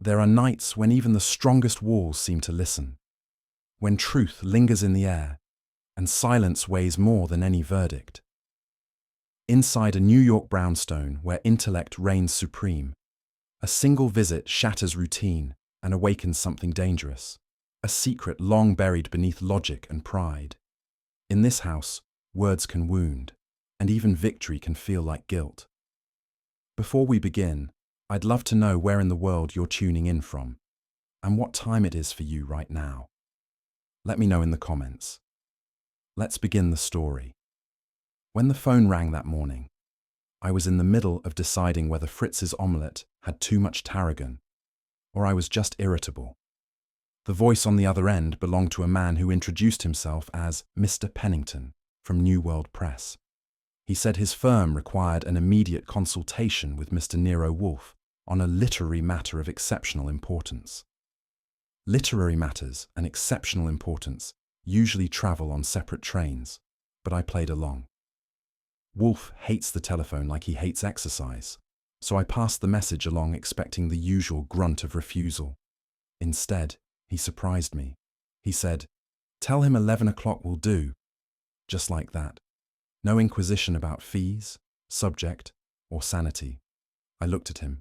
There are nights when even the strongest walls seem to listen, when truth lingers in the air and silence weighs more than any verdict. Inside a New York brownstone where intellect reigns supreme, a single visit shatters routine and awakens something dangerous, a secret long buried beneath logic and pride. In this house, words can wound, and even victory can feel like guilt. Before we begin, I'd love to know where in the world you're tuning in from, and what time it is for you right now. Let me know in the comments. Let's begin the story. When the phone rang that morning, I was in the middle of deciding whether Fritz's omelette had too much tarragon, or I was just irritable. The voice on the other end belonged to a man who introduced himself as Mr. Pennington from New World Press. He said his firm required an immediate consultation with Mr. Nero Wolfe on a literary matter of exceptional importance. Literary matters and exceptional importance usually travel on separate trains, but I played along. Wolfe hates the telephone like he hates exercise, so I passed the message along expecting the usual grunt of refusal. Instead, he surprised me. He said, "Tell him 11 o'clock will do." Just like that. No inquisition about fees, subject, or sanity. I looked at him.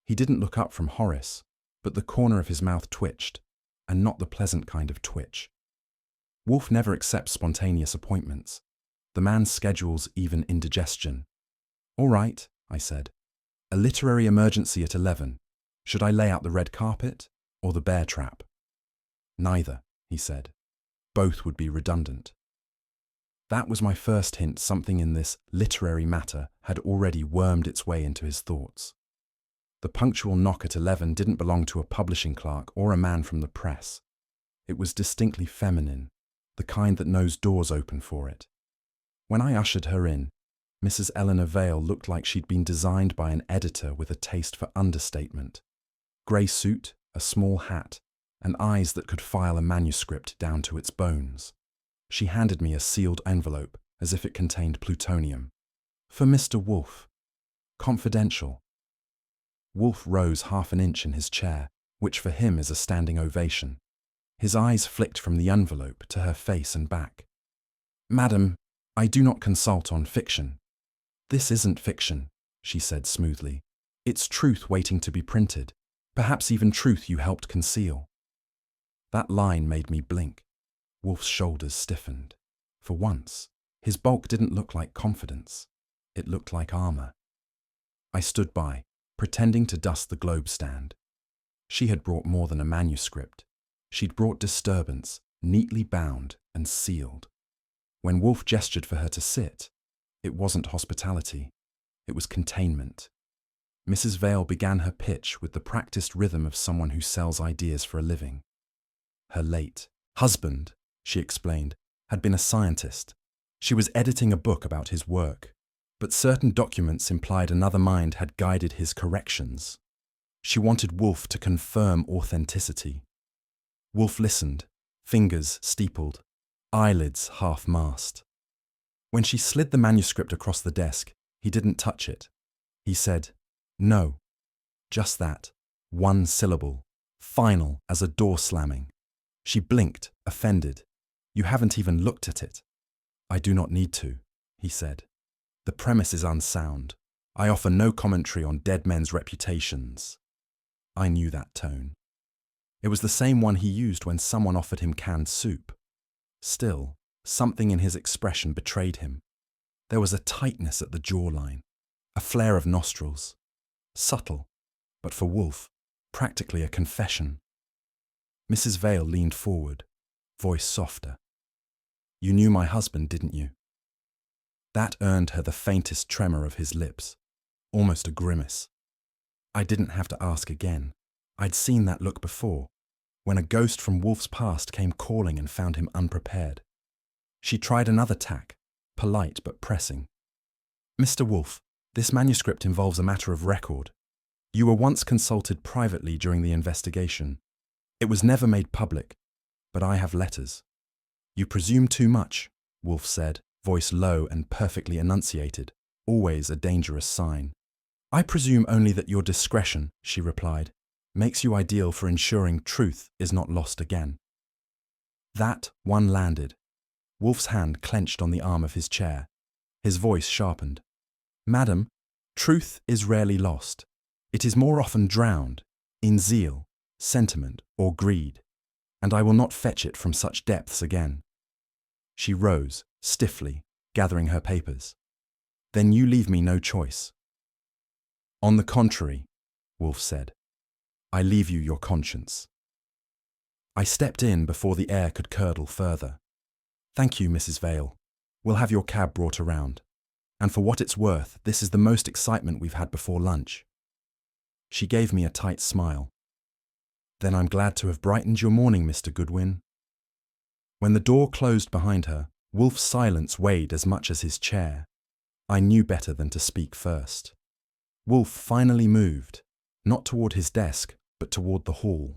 He didn't look up from Horace, but the corner of his mouth twitched, and not the pleasant kind of twitch. Wolfe never accepts spontaneous appointments. The man schedules even indigestion. "All right," I said. "A literary emergency at 11. Should I lay out the red carpet or the bear trap?" "Neither," he said. "Both would be redundant." That was my first hint something in this literary matter had already wormed its way into his thoughts. The punctual knock at 11 didn't belong to a publishing clerk or a man from the press. It was distinctly feminine, the kind that knows doors open for it. When I ushered her in, Mrs. Eleanor Vale looked like she'd been designed by an editor with a taste for understatement. Grey suit, a small hat, and eyes that could file a manuscript down to its bones. She handed me a sealed envelope, as if it contained plutonium. "For Mr. Wolfe. Confidential." Wolfe rose half an inch in his chair, which for him is a standing ovation. His eyes flicked from the envelope to her face and back. "Madam, I do not consult on fiction." "This isn't fiction," she said smoothly. "It's truth waiting to be printed, perhaps even truth you helped conceal." That line made me blink. Wolfe's shoulders stiffened. For once, his bulk didn't look like confidence. It looked like armor. I stood by, pretending to dust the globe stand. She had brought more than a manuscript. She'd brought disturbance, neatly bound and sealed. When Wolfe gestured for her to sit, it wasn't hospitality. It was containment. Mrs. Vale began her pitch with the practiced rhythm of someone who sells ideas for a living. Her late husband, she explained, had been a scientist. She was editing a book about his work, but certain documents implied another mind had guided his corrections. She wanted Wolfe to confirm authenticity. Wolfe listened, fingers steepled, eyelids half-masked. When she slid the manuscript across the desk, he didn't touch it. He said, "No." Just that, one syllable, final as a door slamming. She blinked, offended. "You haven't even looked at it." "I do not need to," he said. "The premise is unsound. I offer no commentary on dead men's reputations." I knew that tone. It was the same one he used when someone offered him canned soup. Still, something in his expression betrayed him. There was a tightness at the jawline, a flare of nostrils. Subtle, but for Wolfe, practically a confession. Mrs. Vale leaned forward, voice softer. "You knew my husband, didn't you?" That earned her the faintest tremor of his lips, almost a grimace. I didn't have to ask again. I'd seen that look before, when a ghost from Wolfe's past came calling and found him unprepared. She tried another tack, polite but pressing. "Mr. Wolfe, this manuscript involves a matter of record. You were once consulted privately during the investigation. It was never made public, but I have letters." "You presume too much," Wolfe said, voice low and perfectly enunciated, always a dangerous sign. "I presume only that your discretion," she replied. makes you ideal for ensuring truth is not lost again. That one landed. Wolfe's hand clenched on the arm of his chair. His voice sharpened. Madam, truth is rarely lost. It is more often drowned in zeal, sentiment, or greed, and I will not fetch it from such depths again. She rose, stiffly, gathering her papers. Then you leave me no choice. On the contrary, Wolfe said, I leave you your conscience. I stepped in before the air could curdle further. Thank you, Mrs. Vale. We'll have your cab brought around. And for what it's worth, this is the most excitement we've had before lunch. She gave me a tight smile. Then I'm glad to have brightened your morning, Mr. Goodwin. When the door closed behind her, Wolfe's silence weighed as much as his chair. I knew better than to speak first. Wolfe finally moved, not toward his desk, but toward the hall.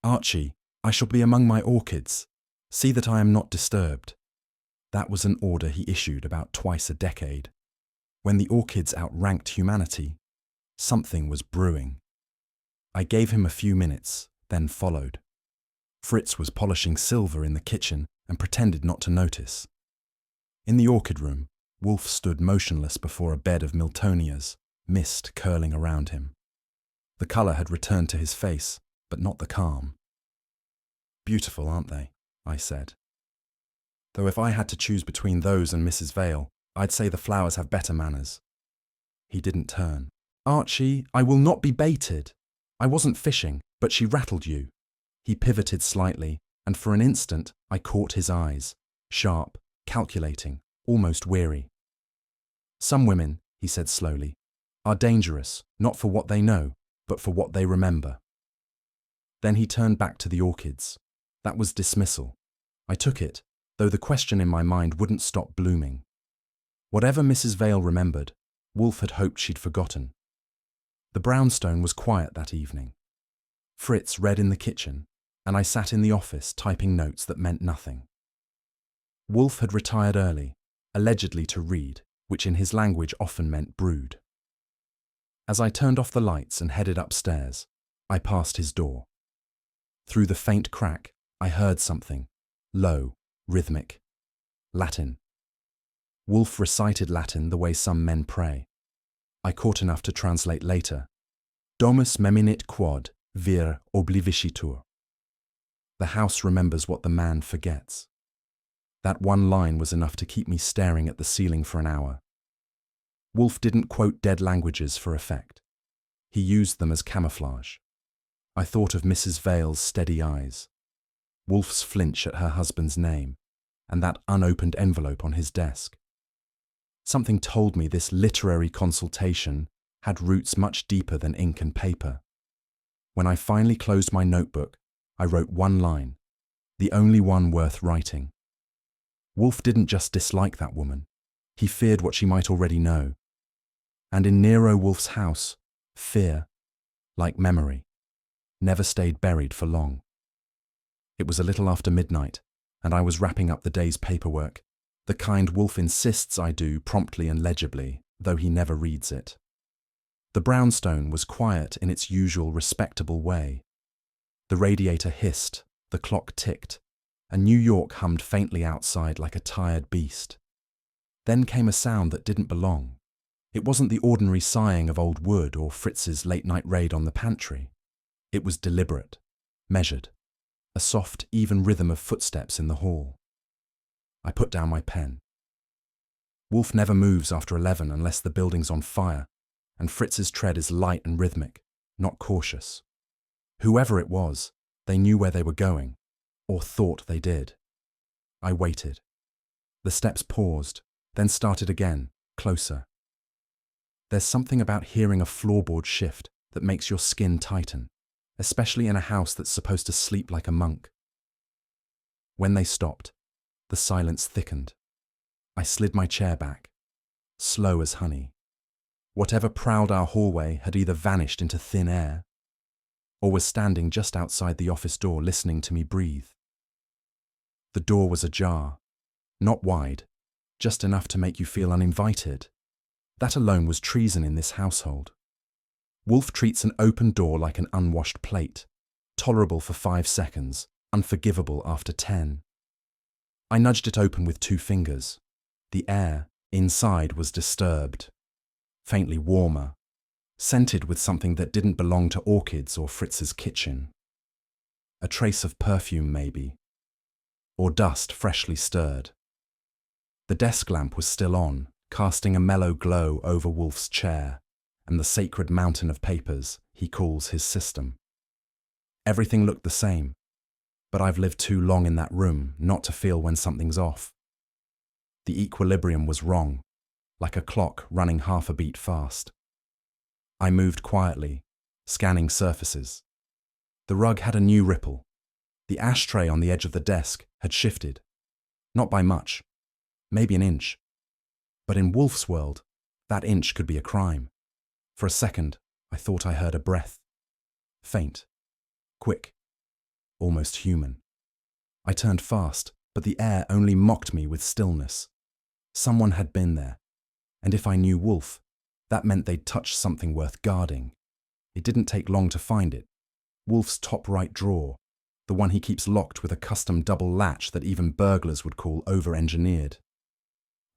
Archie, I shall be among my orchids. See that I am not disturbed. That was an order he issued about twice a decade. When the orchids outranked humanity, something was brewing. I gave him a few minutes, then followed. Fritz was polishing silver in the kitchen and pretended not to notice. In the orchid room, Wolfe stood motionless before a bed of Miltonias, mist curling around him. The colour had returned to his face, but not the calm. Beautiful, aren't they? I said. Though if I had to choose between those and Mrs. Vale, I'd say the flowers have better manners. He didn't turn. Archie, I will not be baited. I wasn't fishing, but she rattled you. He pivoted slightly, and for an instant I caught his eyes, sharp, calculating, almost weary. Some women, he said slowly, are dangerous, not for what they know, but for what they remember. Then he turned back to the orchids. That was dismissal. I took it, though the question in my mind wouldn't stop blooming. Whatever Mrs. Vale remembered, Wolfe had hoped she'd forgotten. The Brownstone was quiet that evening. Fritz read in the kitchen, and I sat in the office typing notes that meant nothing. Wolfe had retired early, allegedly to read, which in his language often meant brood. As I turned off the lights and headed upstairs, I passed his door. Through the faint crack, I heard something, low, rhythmic. Latin. Wolfe recited Latin the way some men pray. I caught enough to translate later. Domus meminit quod vir obliviscitur. The house remembers what the man forgets. That one line was enough to keep me staring at the ceiling for an hour. Wolfe didn't quote dead languages for effect. He used them as camouflage. I thought of Mrs. Vale's steady eyes, Wolfe's flinch at her husband's name, and that unopened envelope on his desk. Something told me this literary consultation had roots much deeper than ink and paper. When I finally closed my notebook, I wrote one line, the only one worth writing. Wolfe didn't just dislike that woman, he feared what she might already know. And in Nero Wolfe's house, fear, like memory, never stayed buried for long. It was a little after midnight, and I was wrapping up the day's paperwork, the kind Wolfe insists I do promptly and legibly, though he never reads it. The Brownstone was quiet in its usual respectable way. The radiator hissed, the clock ticked, and New York hummed faintly outside like a tired beast. Then came a sound that didn't belong. It wasn't the ordinary sighing of old wood or Fritz's late-night raid on the pantry. It was deliberate, measured, a soft, even rhythm of footsteps in the hall. I put down my pen. Wolfe never moves after 11 unless the building's on fire, and Fritz's tread is light and rhythmic, not cautious. Whoever it was, they knew where they were going, or thought they did. I waited. The steps paused, then started again, closer. There's something about hearing a floorboard shift that makes your skin tighten, especially in a house that's supposed to sleep like a monk. When they stopped, the silence thickened. I slid my chair back, slow as honey. Whatever prowled our hallway had either vanished into thin air, or was standing just outside the office door listening to me breathe. The door was ajar, not wide, just enough to make you feel uninvited. That alone was treason in this household. Wolfe treats an open door like an unwashed plate, tolerable for 5 seconds, unforgivable after 10. I nudged it open with 2 fingers. The air inside was disturbed, faintly warmer, scented with something that didn't belong to Orchid's or Fritz's kitchen. A trace of perfume, maybe, or dust freshly stirred. The desk lamp was still on, casting a mellow glow over Wolfe's chair and the sacred mountain of papers he calls his system. Everything looked the same, but I've lived too long in that room not to feel when something's off. The equilibrium was wrong, like a clock running half a beat fast. I moved quietly, scanning surfaces. The rug had a new ripple. The ashtray on the edge of the desk had shifted. Not by much, maybe an inch. But in Wolfe's world, that inch could be a crime. For a second, I thought I heard a breath. Faint, quick, almost human. I turned fast, but the air only mocked me with stillness. Someone had been there, and if I knew Wolfe, that meant they'd touched something worth guarding. It didn't take long to find it. Wolfe's top right drawer, the one he keeps locked with a custom double latch that even burglars would call over-engineered.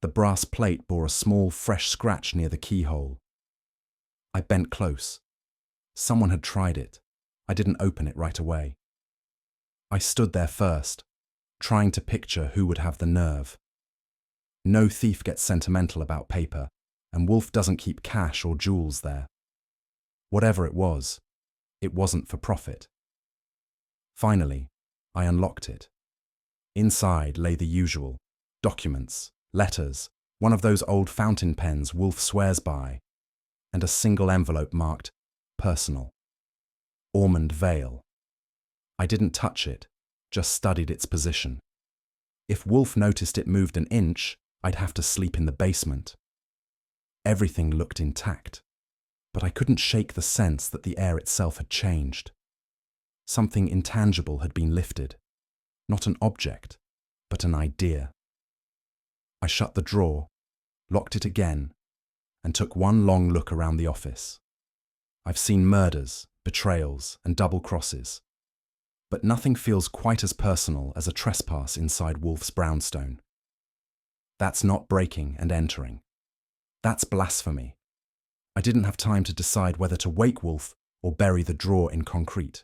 The brass plate bore a small, fresh scratch near the keyhole. I bent close. Someone had tried it. I didn't open it right away. I stood there first, trying to picture who would have the nerve. No thief gets sentimental about paper, and Wolfe doesn't keep cash or jewels there. Whatever it wasn't for profit. Finally, I unlocked it. Inside lay the usual: documents, letters, one of those old fountain pens Wolfe swears by, and a single envelope marked personal. Ormond Vale. I didn't touch it, just studied its position. If Wolfe noticed it moved an inch, I'd have to sleep in the basement. Everything looked intact, but I couldn't shake the sense that the air itself had changed. Something intangible had been lifted, not an object, but an idea. I shut the drawer, locked it again, and took one long look around the office. I've seen murders, betrayals, and double crosses, but nothing feels quite as personal as a trespass inside Wolfe's Brownstone. That's not breaking and entering. That's blasphemy. I didn't have time to decide whether to wake Wolfe or bury the drawer in concrete.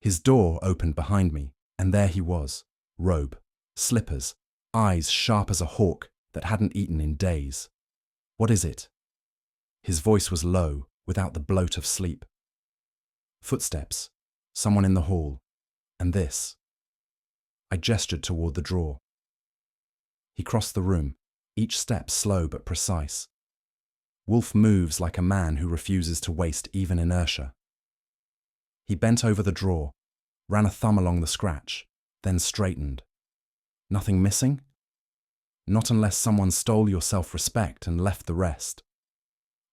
His door opened behind me, and there he was, robe, slippers, eyes sharp as a hawk that hadn't eaten in days. "What is it?" His voice was low, without the bloat of sleep. Footsteps, someone in the hall, and this. I gestured toward the drawer. He crossed the room, each step slow but precise. Wolfe moves like a man who refuses to waste even inertia. He bent over the drawer, ran a thumb along the scratch, then straightened. Nothing missing? Not unless someone stole your self-respect and left the rest.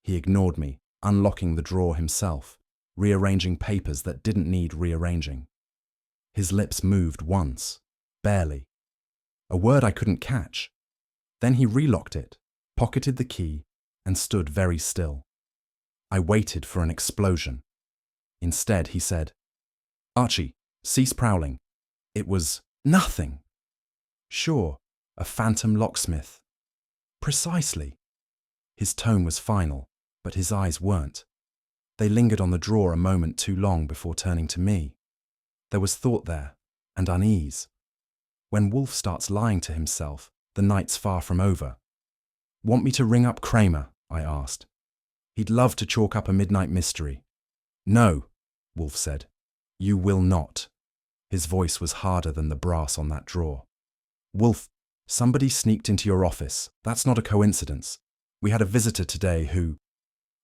He ignored me, unlocking the drawer himself, rearranging papers that didn't need rearranging. His lips moved once, barely. A word I couldn't catch. Then he relocked it, pocketed the key, and stood very still. I waited for an explosion. Instead, he said, "Archie, cease prowling. It was nothing." "Sure, a phantom locksmith." "Precisely." His tone was final, but his eyes weren't. They lingered on the drawer a moment too long before turning to me. There was thought there, and unease. When Wolfe starts lying to himself, the night's far from over. "Want me to ring up Kramer?" I asked. "He'd love to chalk up a midnight mystery." "No," Wolfe said. "You will not." His voice was harder than the brass on that drawer. "Wolfe, somebody sneaked into your office. That's not a coincidence. We had a visitor today who—"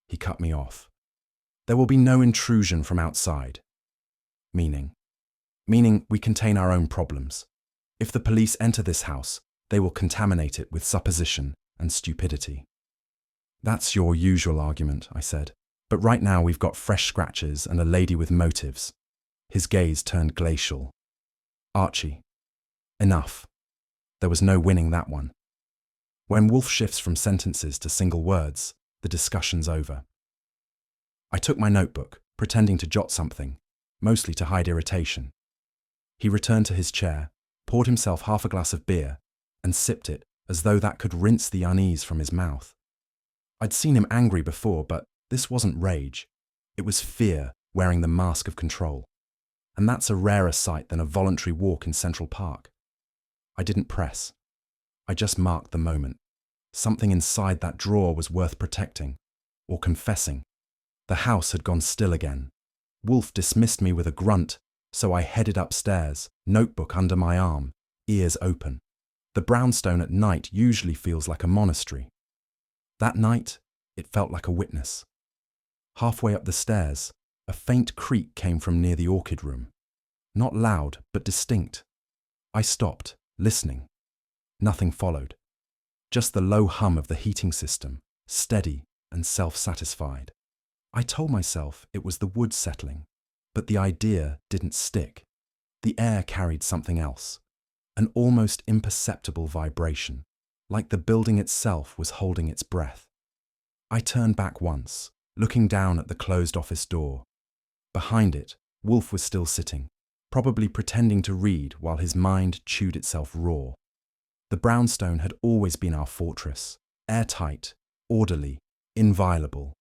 He cut me off. "There will be no intrusion from outside." Meaning we contain our own problems. If the police enter this house, they will contaminate it with supposition and stupidity. "That's your usual argument," I said. "But right now we've got fresh scratches and a lady with motives." His gaze turned glacial. "Archie, enough." There was no winning that one. When Wolfe shifts from sentences to single words, the discussion's over. I took my notebook, pretending to jot something, mostly to hide irritation. He returned to his chair, poured himself half a glass of beer, and sipped it as though that could rinse the unease from his mouth. I'd seen him angry before, but this wasn't rage. It was fear wearing the mask of control. And that's a rarer sight than a voluntary walk in Central Park. I didn't press. I just marked the moment. Something inside that drawer was worth protecting, or confessing. The house had gone still again. Wolfe dismissed me with a grunt, so I headed upstairs, notebook under my arm, ears open. The Brownstone at night usually feels like a monastery. That night, it felt like a witness. Halfway up the stairs, a faint creak came from near the orchid room. Not loud, but distinct. I stopped, listening. Nothing followed. Just the low hum of the heating system, steady and self-satisfied. I told myself it was the wood settling, but the idea didn't stick. The air carried something else, an almost imperceptible vibration, like the building itself was holding its breath. I turned back once, looking down at the closed office door. Behind it, Wolfe was still sitting, probably pretending to read while his mind chewed itself raw. The Brownstone had always been our fortress, airtight, orderly, inviolable.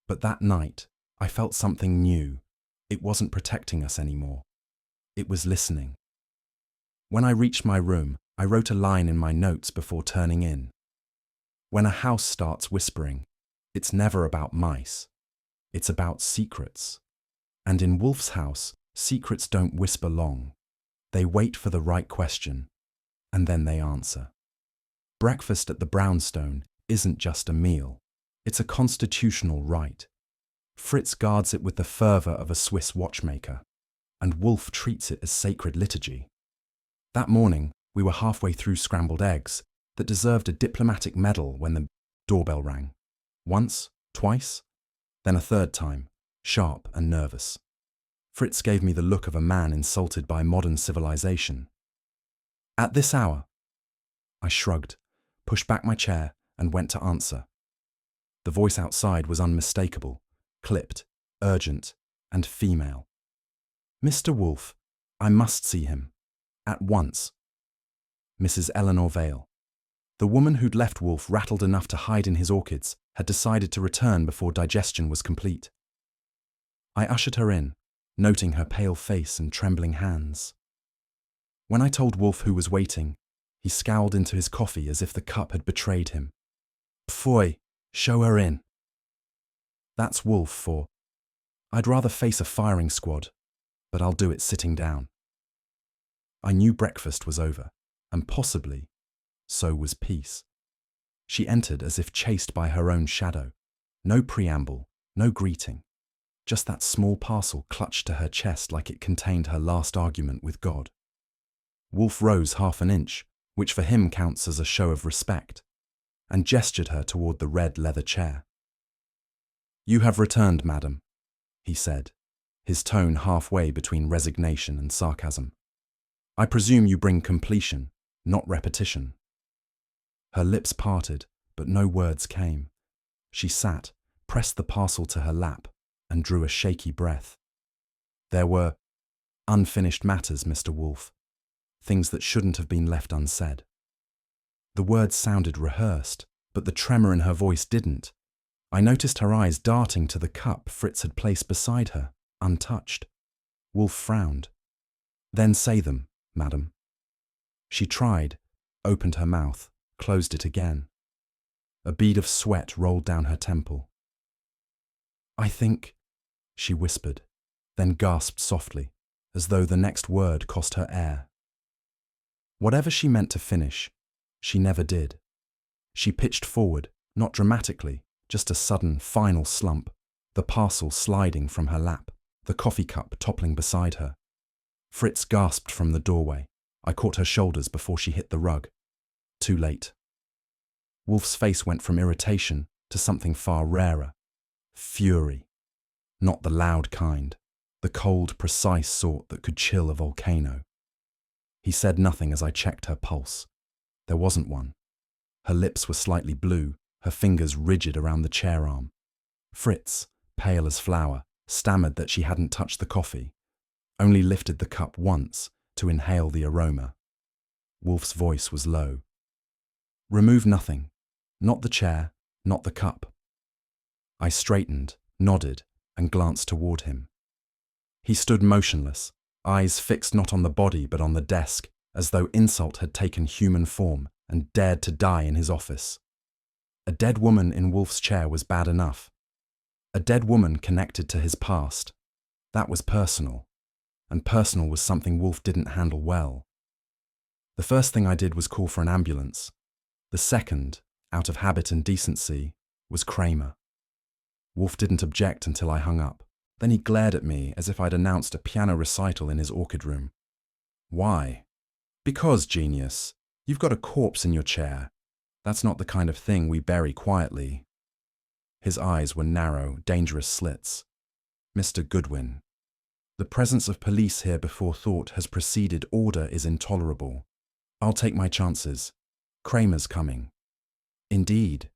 But that night, I felt something new. It wasn't protecting us anymore. It was listening. When I reached my room, I wrote a line in my notes before turning in. When a house starts whispering, it's never about mice. It's about secrets. And in Wolfe's house, secrets don't whisper long. They wait for the right question, and then they answer. Breakfast at the Brownstone isn't just a meal. It's a constitutional right. Fritz guards it with the fervour of a Swiss watchmaker, and Wolfe treats it as sacred liturgy. That morning, we were halfway through scrambled eggs that deserved a diplomatic medal when the doorbell rang. Once, twice, then a third time, sharp and nervous. Fritz gave me the look of a man insulted by modern civilization. At this hour? I shrugged, pushed back my chair, and went to answer. The voice outside was unmistakable, clipped, urgent, and female. Mr. Wolfe, I must see him. At once. Mrs. Eleanor Vale. The woman who'd left Wolfe rattled enough to hide in his orchids had decided to return before digestion was complete. I ushered her in, noting her pale face and trembling hands. When I told Wolfe who was waiting, he scowled into his coffee as if the cup had betrayed him. Pfoy, show her in. That's Wolfe for. I'd rather face a firing squad, but I'll do it sitting down. I knew breakfast was over, and possibly, so was peace. She entered as if chased by her own shadow. No preamble, no greeting. Just that small parcel clutched to her chest like it contained her last argument with God. Wolfe rose half an inch, which for him counts as a show of respect, and gestured her toward the red leather chair. You have returned, madam, he said, his tone halfway between resignation and sarcasm. I presume you bring completion, not repetition. Her lips parted, but no words came. She sat, pressed the parcel to her lap, and drew a shaky breath. There were unfinished matters, Mr. Wolfe, things that shouldn't have been left unsaid. The words sounded rehearsed, but the tremor in her voice didn't. I noticed her eyes darting to the cup Fritz had placed beside her, untouched. Wolfe frowned. Then say them, madam. She tried, opened her mouth, closed it again. A bead of sweat rolled down her temple. I think, she whispered, then gasped softly, as though the next word cost her air. Whatever she meant to finish, she never did. She pitched forward, not dramatically, just a sudden, final slump, the parcel sliding from her lap, the coffee cup toppling beside her. Fritz gasped from the doorway. I caught her shoulders before she hit the rug. Too late. Wolfe's face went from irritation to something far rarer. Fury. Not the loud kind, the cold, precise sort that could chill a volcano. He said nothing as I checked her pulse. There wasn't one. Her lips were slightly blue, her fingers rigid around the chair arm. Fritz, pale as flour, stammered that she hadn't touched the coffee, only lifted the cup once to inhale the aroma. Wolfe's voice was low. "Remove nothing. Not the chair, not the cup." I straightened, nodded, and glanced toward him. He stood motionless, eyes fixed not on the body but on the desk, as though insult had taken human form and dared to die in his office. A dead woman in Wolfe's chair was bad enough. A dead woman connected to his past. That was personal, and personal was something Wolfe didn't handle well. The first thing I did was call for an ambulance. The second, out of habit and decency, was Kramer. Wolfe didn't object until I hung up. Then he glared at me as if I'd announced a piano recital in his orchid room. "Why?" "Because, genius, you've got a corpse in your chair. That's not the kind of thing we bury quietly." His eyes were narrow, dangerous slits. "Mr. Goodwin, the presence of police here before thought has preceded order is intolerable. I'll take my chances. Kramer's coming." "Indeed."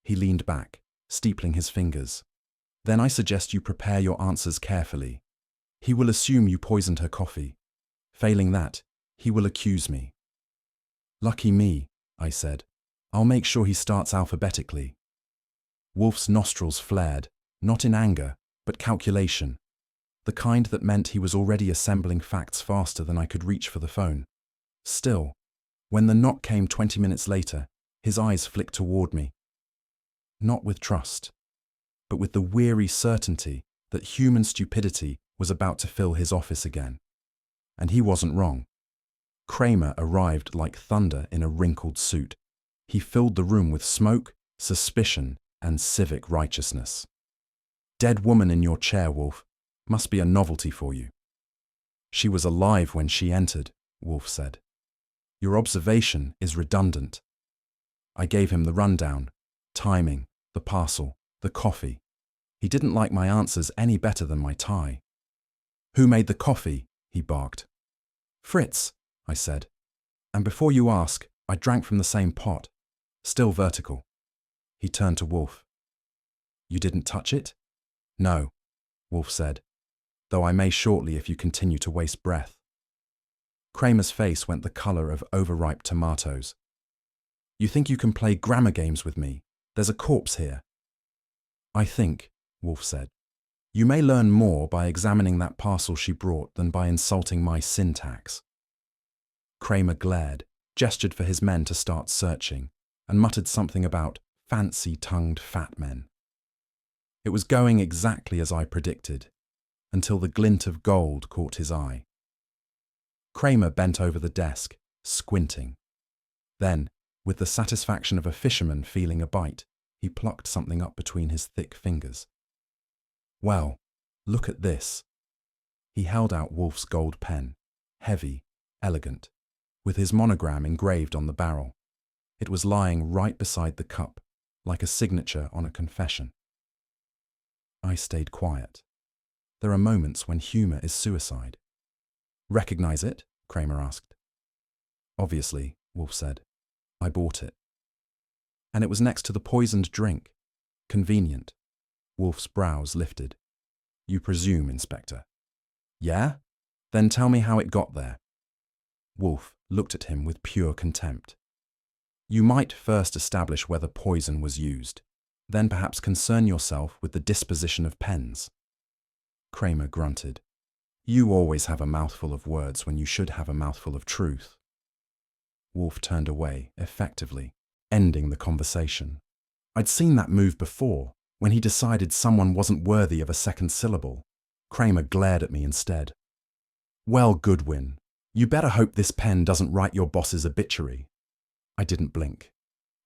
He leaned back, steepling his fingers. "Then I suggest you prepare your answers carefully. He will assume you poisoned her coffee. Failing that, he will accuse me." "Lucky me," I said. "I'll make sure he starts alphabetically." Wolfe's nostrils flared, not in anger, but calculation, the kind that meant he was already assembling facts faster than I could reach for the phone. Still, when the knock came 20 minutes later, his eyes flicked toward me. Not with trust, but with the weary certainty that human stupidity was about to fill his office again. And he wasn't wrong. Kramer arrived like thunder in a wrinkled suit. He filled the room with smoke, suspicion, and civic righteousness. "Dead woman in your chair, Wolfe. Must be a novelty for you." "She was alive when she entered," Wolfe said. "Your observation is redundant." I gave him the rundown, timing, the parcel, the coffee. He didn't like my answers any better than my tie. "Who made the coffee?" he barked. "Fritz," I said. "And before you ask, I drank from the same pot. Still vertical." He turned to Wolfe. "You didn't touch it?" "No," Wolfe said, "though I may shortly if you continue to waste breath." Kramer's face went the color of overripe tomatoes. "You think you can play grammar games with me? There's a corpse here." "I think," Wolfe said, "you may learn more by examining that parcel she brought than by insulting my syntax." Kramer glared, gestured for his men to start searching, and muttered something about fancy-tongued fat men. It was going exactly as I predicted, until the glint of gold caught his eye. Kramer bent over the desk, squinting. Then, with the satisfaction of a fisherman feeling a bite, he plucked something up between his thick fingers. "Well, look at this." He held out Wolfe's gold pen, heavy, elegant, with his monogram engraved on the barrel. It was lying right beside the cup, like a signature on a confession. I stayed quiet. There are moments when humor is suicide. "Recognize it?" Kramer asked. "Obviously," Wolfe said. "I bought it." "And it was next to the poisoned drink. Convenient." Wolfe's brows lifted. "You presume, Inspector." "Yeah? Then tell me how it got there." Wolfe looked at him with pure contempt. "You might first establish whether poison was used, then perhaps concern yourself with the disposition of pens." Kramer grunted. "You always have a mouthful of words when you should have a mouthful of truth." Wolfe turned away, effectively, ending the conversation. I'd seen that move before, when he decided someone wasn't worthy of a second syllable. Kramer glared at me instead. "Well, Goodwin, you better hope this pen doesn't write your boss's obituary." I didn't blink.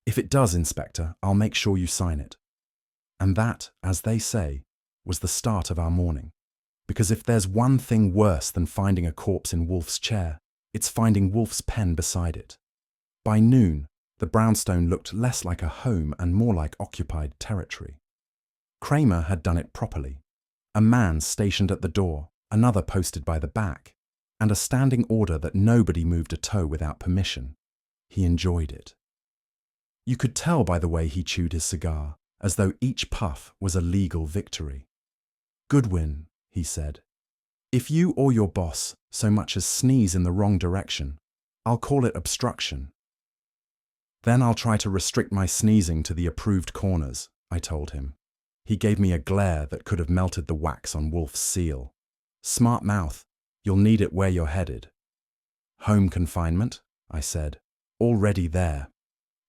"If it does, Inspector, I'll make sure you sign it." And that, as they say, was the start of our morning. Because if there's one thing worse than finding a corpse in Wolfe's chair, it's finding Wolfe's pen beside it. By noon, the Brownstone looked less like a home and more like occupied territory. Kramer had done it properly. A man stationed at the door, another posted by the back, and a standing order that nobody moved a toe without permission. He enjoyed it. You could tell by the way he chewed his cigar, as though each puff was a legal victory. Goodwin, he said, if you or your boss so much as sneeze in the wrong direction, I'll call it obstruction. Then I'll try to restrict my sneezing to the approved corners, I told him. He gave me a glare that could have melted the wax on Wolfe's seal. Smart mouth, you'll need it where you're headed. Home confinement, I said, already there.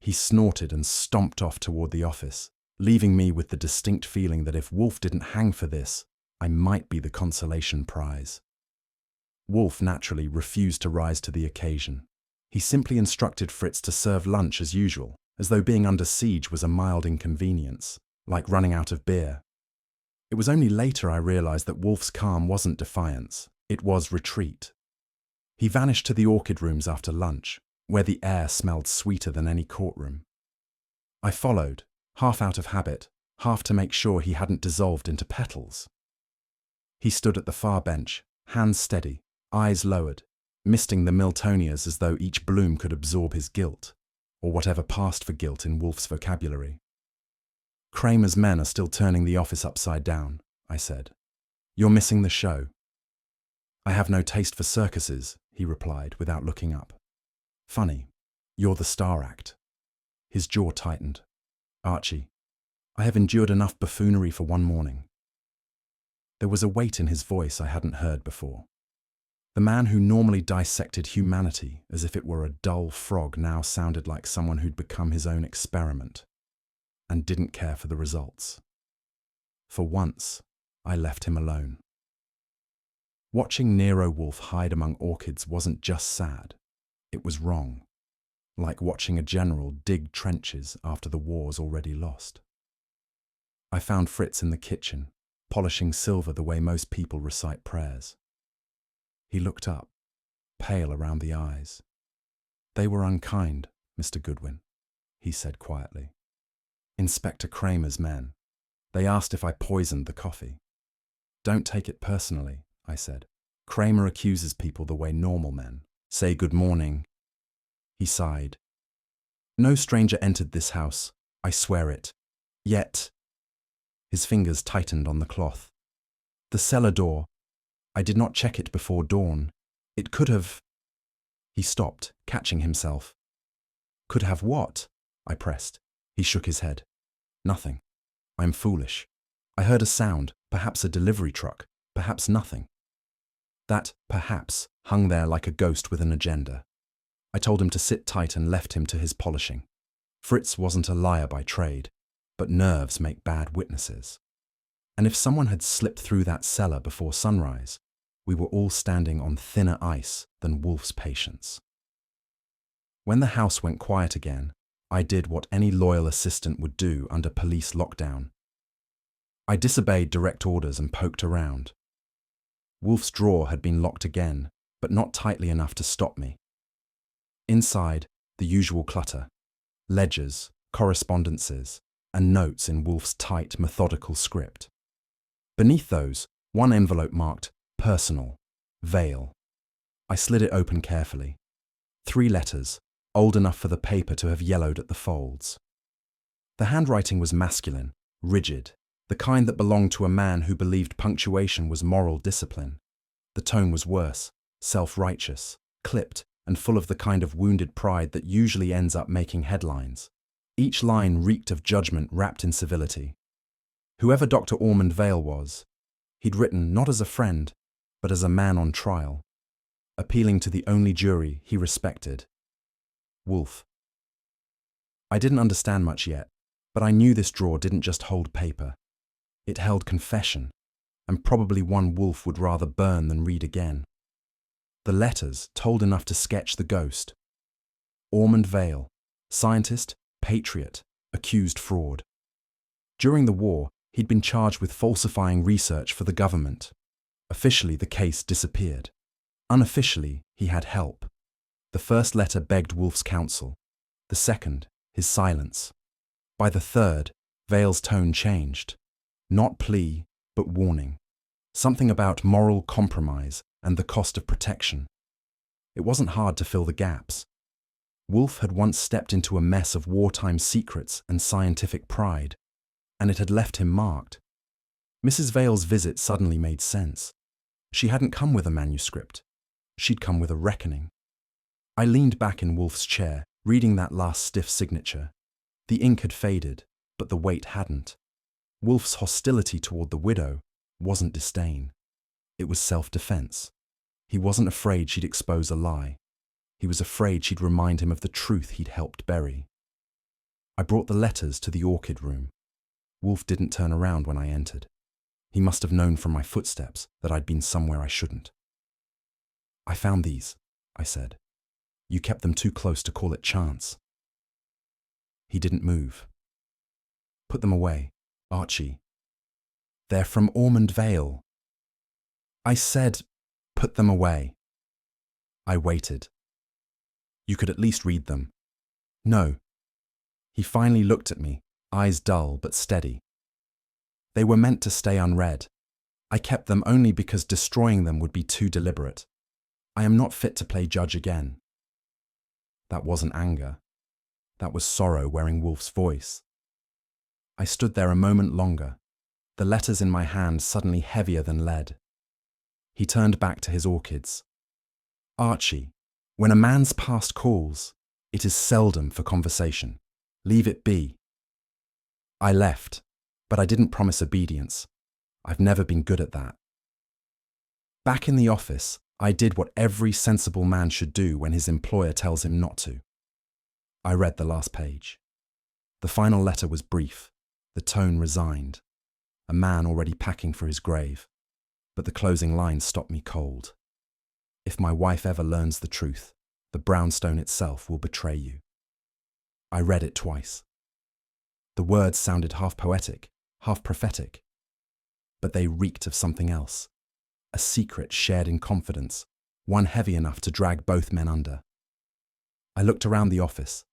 He snorted and stomped off toward the office, leaving me with the distinct feeling that if Wolfe didn't hang for this, I might be the consolation prize. Wolfe naturally refused to rise to the occasion. He simply instructed Fritz to serve lunch as usual, as though being under siege was a mild inconvenience, like running out of beer. It was only later I realized that Wolfe's calm wasn't defiance, it was retreat. He vanished to the orchid rooms after lunch, where the air smelled sweeter than any courtroom. I followed, half out of habit, half to make sure he hadn't dissolved into petals. He stood at the far bench, hands steady, eyes lowered, misting the Miltonias as though each bloom could absorb his guilt, or whatever passed for guilt in Wolfe's vocabulary. Kramer's men are still turning the office upside down, I said. You're missing the show. I have no taste for circuses, he replied without looking up. Funny, you're the star act. His jaw tightened. Archie, I have endured enough buffoonery for one morning. There was a weight in his voice I hadn't heard before. The man who normally dissected humanity as if it were a dull frog now sounded like someone who'd become his own experiment and didn't care for the results. For once, I left him alone. Watching Nero Wolfe hide among orchids wasn't just sad, it was wrong, like watching a general dig trenches after the war's already lost. I found Fritz in the kitchen, polishing silver the way most people recite prayers. He looked up, pale around the eyes. They were unkind, Mr. Goodwin, he said quietly. Inspector Kramer's men. They asked if I poisoned the coffee. Don't take it personally, I said. Kramer accuses people the way normal men say good morning. He sighed. No stranger entered this house, I swear it. Yet. His fingers tightened on the cloth. The cellar door. I did not check it before dawn. It could have. He stopped, catching himself. Could have what? I pressed. He shook his head. Nothing. I'm foolish. I heard a sound, perhaps a delivery truck, perhaps nothing. That perhaps hung there like a ghost with an agenda. I told him to sit tight and left him to his polishing. Fritz wasn't a liar by trade, but nerves make bad witnesses. And if someone had slipped through that cellar before sunrise, we were all standing on thinner ice than Wolfe's patience. When the house went quiet again, I did what any loyal assistant would do under police lockdown. I disobeyed direct orders and poked around. Wolfe's drawer had been locked again, but not tightly enough to stop me. Inside, the usual clutter. Ledgers, correspondences, and notes in Wolfe's tight, methodical script. Beneath those, one envelope marked, Personal, Vale. I slid it open carefully. 3 letters, old enough for the paper to have yellowed at the folds. The handwriting was masculine, rigid, the kind that belonged to a man who believed punctuation was moral discipline. The tone was worse, self-righteous, clipped, and full of the kind of wounded pride that usually ends up making headlines. Each line reeked of judgment wrapped in civility. Whoever Dr. Ormond Vale was, he'd written not as a friend, but as a man on trial, appealing to the only jury he respected. Wolfe. I didn't understand much yet, but I knew this drawer didn't just hold paper. It held confession, and probably one Wolfe would rather burn than read again. The letters told enough to sketch the ghost. Ormond Vale, scientist, patriot, accused fraud. During the war, he'd been charged with falsifying research for the government. Officially, the case disappeared. Unofficially, he had help. The first letter begged Wolfe's counsel. The second, his silence. By the third, Vale's tone changed. Not plea, but warning. Something about moral compromise and the cost of protection. It wasn't hard to fill the gaps. Wolfe had once stepped into a mess of wartime secrets and scientific pride, and it had left him marked. Mrs. Vale's visit suddenly made sense. She hadn't come with a manuscript. She'd come with a reckoning. I leaned back in Wolfe's chair, reading that last stiff signature. The ink had faded, but the weight hadn't. Wolfe's hostility toward the widow wasn't disdain. It was self-defense. He wasn't afraid she'd expose a lie. He was afraid she'd remind him of the truth he'd helped bury. I brought the letters to the orchid room. Wolfe didn't turn around when I entered. He must have known from my footsteps that I'd been somewhere I shouldn't. "I found these," I said. "You kept them too close to call it chance." He didn't move. "Put them away, Archie. They're from Ormond Vale." I said, "Put them away." I waited. "You could at least read them." "No." He finally looked at me, eyes dull but steady. "They were meant to stay unread. I kept them only because destroying them would be too deliberate. I am not fit to play judge again." That wasn't anger. That was sorrow wearing Wolfe's voice. I stood there a moment longer, the letters in my hand suddenly heavier than lead. He turned back to his orchids. "Archie, when a man's past calls, it is seldom for conversation. Leave it be." I left, but I didn't promise obedience. I've never been good at that. Back in the office, I did what every sensible man should do when his employer tells him not to. I read the last page. The final letter was brief, the tone resigned, a man already packing for his grave. But the closing line stopped me cold. "If my wife ever learns the truth, the Brownstone itself will betray you." I read it twice. The words sounded half poetic, half prophetic. But they reeked of something else, a secret shared in confidence, one heavy enough to drag both men under. I looked around the office,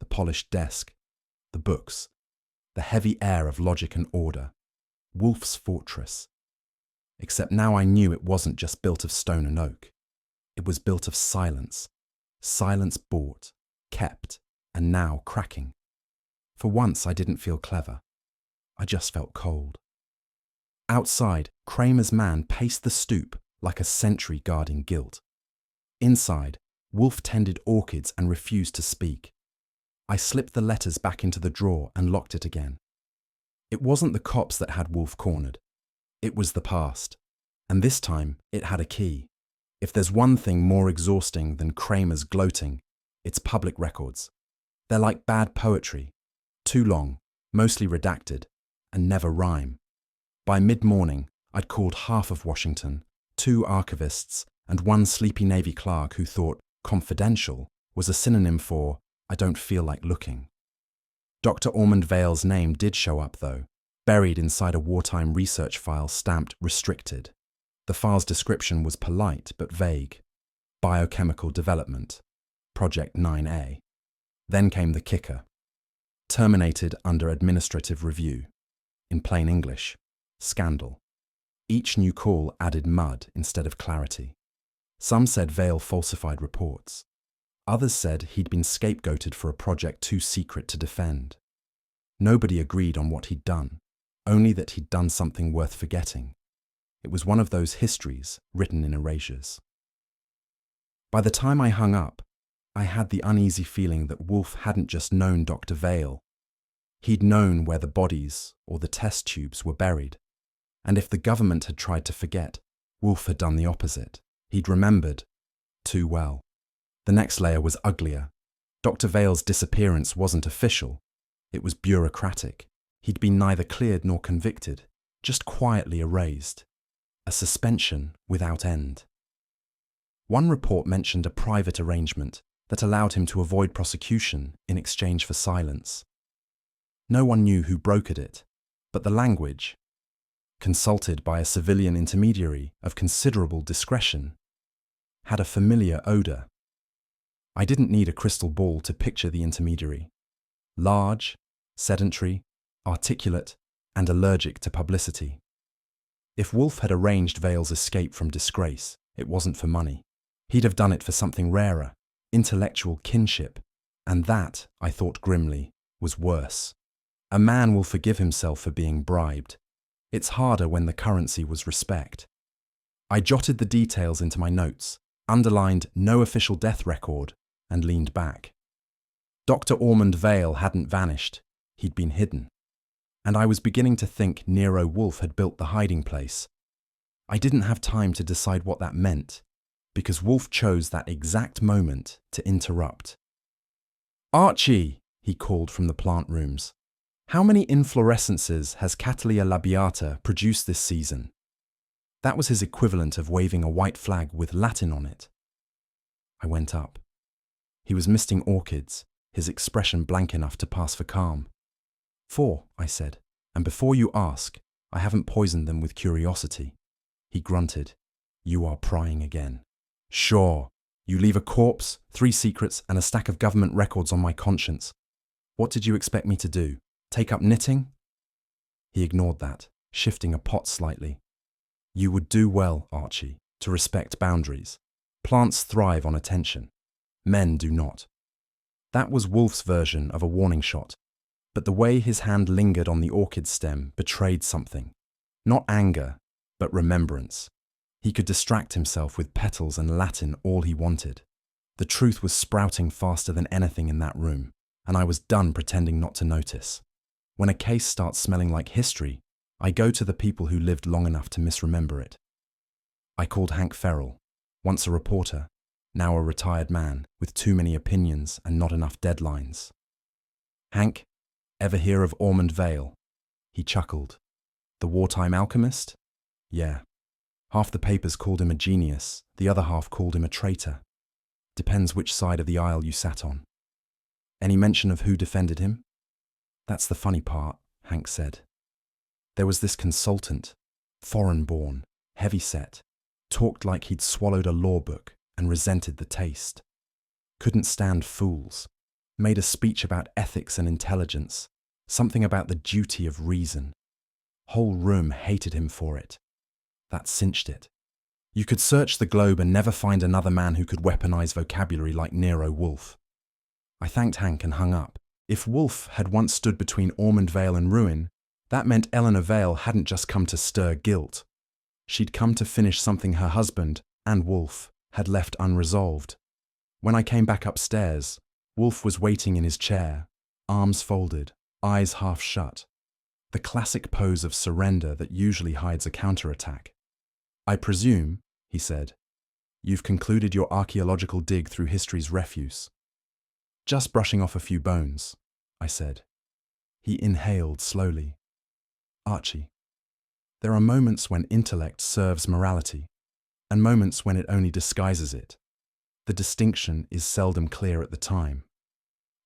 the polished desk, the books, the heavy air of logic and order, Wolfe's fortress. Except now I knew it wasn't just built of stone and oak. It was built of silence. Silence bought, kept, and now cracking. For once I didn't feel clever. I just felt cold. Outside, Kramer's man paced the stoop like a sentry guarding guilt. Inside, Wolfe tended orchids and refused to speak. I slipped the letters back into the drawer and locked it again. It wasn't the cops that had Wolfe cornered. It was the past, and this time it had a key. If there's one thing more exhausting than Kramer's gloating, it's public records. They're like bad poetry, too long, mostly redacted, and never rhyme. By mid-morning, I'd called half of Washington, 2 archivists, and 1 sleepy Navy clerk who thought confidential was a synonym for I don't feel like looking. Dr. Ormond Vale's name did show up, though, buried inside a wartime research file stamped restricted. The file's description was polite but vague. Biochemical development. Project 9A. Then came the kicker. Terminated under administrative review. In plain English, scandal. Each new call added mud instead of clarity. Some said Vale falsified reports. Others said he'd been scapegoated for a project too secret to defend. Nobody agreed on what he'd done. Only that he'd done something worth forgetting. It was one of those histories written in erasures. By the time I hung up, I had the uneasy feeling that Wolfe hadn't just known Dr. Vale. He'd known where the bodies or the test tubes were buried. And if the government had tried to forget, Wolfe had done the opposite. He'd remembered too well. The next layer was uglier. Dr. Vale's disappearance wasn't official. It was bureaucratic. He'd been neither cleared nor convicted, just quietly erased. A suspension without end. One report mentioned a private arrangement that allowed him to avoid prosecution in exchange for silence. No one knew who brokered it, but the language, consulted by a civilian intermediary of considerable discretion, had a familiar odour. I didn't need a crystal ball to picture the intermediary. Large, sedentary, articulate, and allergic to publicity. If Wolfe had arranged Vale's escape from disgrace, it wasn't for money. He'd have done it for something rarer, intellectual kinship, and that, I thought grimly, was worse. A man will forgive himself for being bribed. It's harder when the currency was respect. I jotted the details into my notes, underlined no official death record, and leaned back. Dr. Ormond Vale hadn't vanished. He'd been hidden. And I was beginning to think Nero Wolfe had built the hiding place. I didn't have time to decide what that meant, because Wolfe chose that exact moment to interrupt. "Archie," he called from the plant rooms, "how many inflorescences has Cattleya labiata produced this season?" That was his equivalent of waving a white flag with Latin on it. I went up. He was misting orchids, his expression blank enough to pass for calm. "4," I said, "and before you ask, I haven't poisoned them with curiosity." He grunted. "You are prying again." "Sure. You leave a corpse, 3 secrets, and a stack of government records on my conscience. What did you expect me to do? Take up knitting?" He ignored that, shifting a pot slightly. "You would do well, Archie, to respect boundaries. Plants thrive on attention. Men do not." That was Wolfe's version of a warning shot, but the way his hand lingered on the orchid stem betrayed something. Not anger, but remembrance. He could distract himself with petals and Latin all he wanted. The truth was sprouting faster than anything in that room, and I was done pretending not to notice. When a case starts smelling like history, I go to the people who lived long enough to misremember it. I called Hank Ferrell, once a reporter, now a retired man with too many opinions and not enough deadlines. "Hank, ever hear of Ormond Vale?" He chuckled. "The wartime alchemist? Yeah. Half the papers called him a genius, the other half called him a traitor. Depends which side of the aisle you sat on." "Any mention of who defended him?" "That's the funny part," Hank said. "There was this consultant, foreign-born, heavy-set, talked like he'd swallowed a law book and resented the taste. Couldn't stand fools. Made a speech about ethics and intelligence, something about the duty of reason. Whole room hated him for it. That cinched it. You could search the globe and never find another man who could weaponize vocabulary like Nero Wolfe." I thanked Hank and hung up. If Wolfe had once stood between Ormond Vale and ruin, that meant Eleanor Vale hadn't just come to stir guilt. She'd come to finish something her husband, and Wolfe, had left unresolved. When I came back upstairs, Wolfe was waiting in his chair, arms folded, eyes half shut. The classic pose of surrender that usually hides a counterattack. "I presume," he said, "you've concluded your archaeological dig through history's refuse." "Just brushing off a few bones," I said. He inhaled slowly. "Archie, there are moments when intellect serves morality, and moments when it only disguises it. The distinction is seldom clear at the time."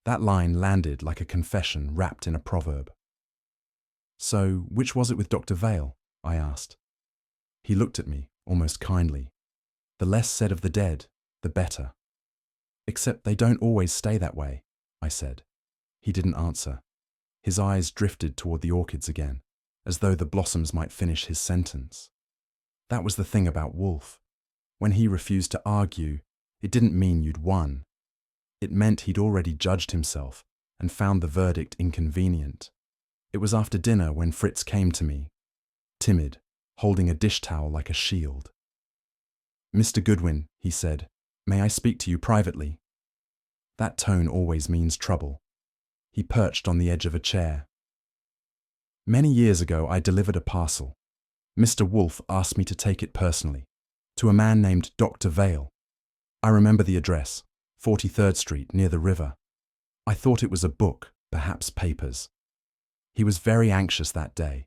That line landed like a confession wrapped in a proverb. "So, which was it with Dr. Vale?" I asked. He looked at me, almost kindly. "The less said of the dead, the better." "Except they don't always stay that way," I said. He didn't answer. His eyes drifted toward the orchids again, as though the blossoms might finish his sentence. That was the thing about Wolfe. When he refused to argue, it didn't mean you'd won. It meant he'd already judged himself and found the verdict inconvenient. It was after dinner when Fritz came to me, timid, holding a dish towel like a shield. "Mr. Goodwin," he said, "may I speak to you privately?" That tone always means trouble. He perched on the edge of a chair. "Many years ago I delivered a parcel. Mr. Wolfe asked me to take it personally, to a man named Dr. Vale. I remember the address, 43rd Street, near the river. I thought it was a book, perhaps papers. He was very anxious that day,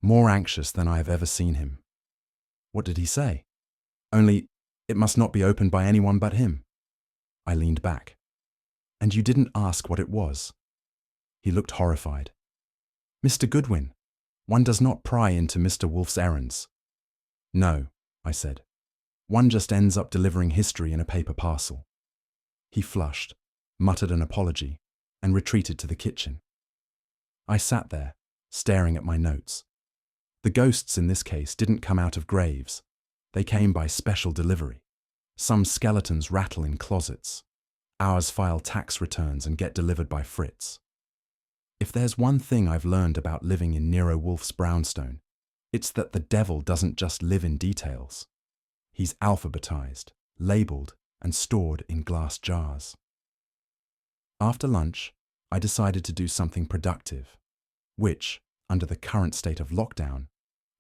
more anxious than I have ever seen him." "What did he say?" "Only, it must not be opened by anyone but him." I leaned back. "And you didn't ask what it was?" He looked horrified. "Mr. Goodwin, one does not pry into Mr. Wolfe's errands." "No," I said. "One just ends up delivering history in a paper parcel." He flushed, muttered an apology, and retreated to the kitchen. I sat there, staring at my notes. The ghosts in this case didn't come out of graves. They came by special delivery. Some skeletons rattle in closets. Ours file tax returns and get delivered by Fritz. If there's one thing I've learned about living in Nero Wolfe's Brownstone, It's that the devil doesn't just live in details. He's alphabetized, labeled, and stored in glass jars. After lunch, I decided to do something productive, which, under the current state of lockdown,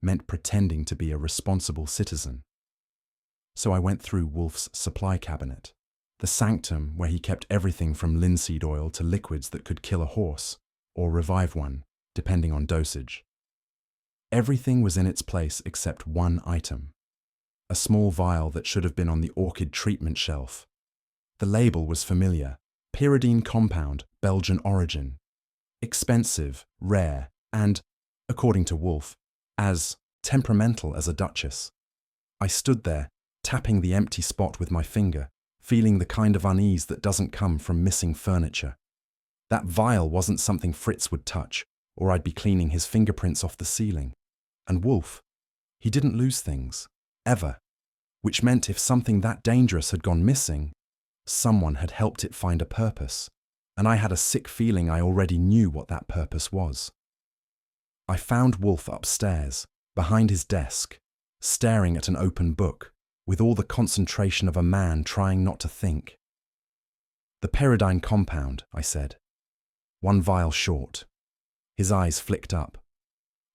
meant pretending to be a responsible citizen. So I went through Wolfe's supply cabinet, the sanctum where he kept everything from linseed oil to liquids that could kill a horse, or revive one, depending on dosage. Everything was in its place except one item, a small vial that should have been on the orchid treatment shelf. The label was familiar: pyridine compound, Belgian origin. Expensive, rare, and, according to Wolfe, as temperamental as a duchess. I stood there, tapping the empty spot with my finger, feeling the kind of unease that doesn't come from missing furniture. That vial wasn't something Fritz would touch, or I'd be cleaning his fingerprints off the ceiling. And Wolfe, he didn't lose things, ever, which meant if something that dangerous had gone missing, someone had helped it find a purpose, and I had a sick feeling I already knew what that purpose was. I found Wolfe upstairs, behind his desk, staring at an open book, with all the concentration of a man trying not to think. "The pyridine compound," I said. "One vial short." His eyes flicked up.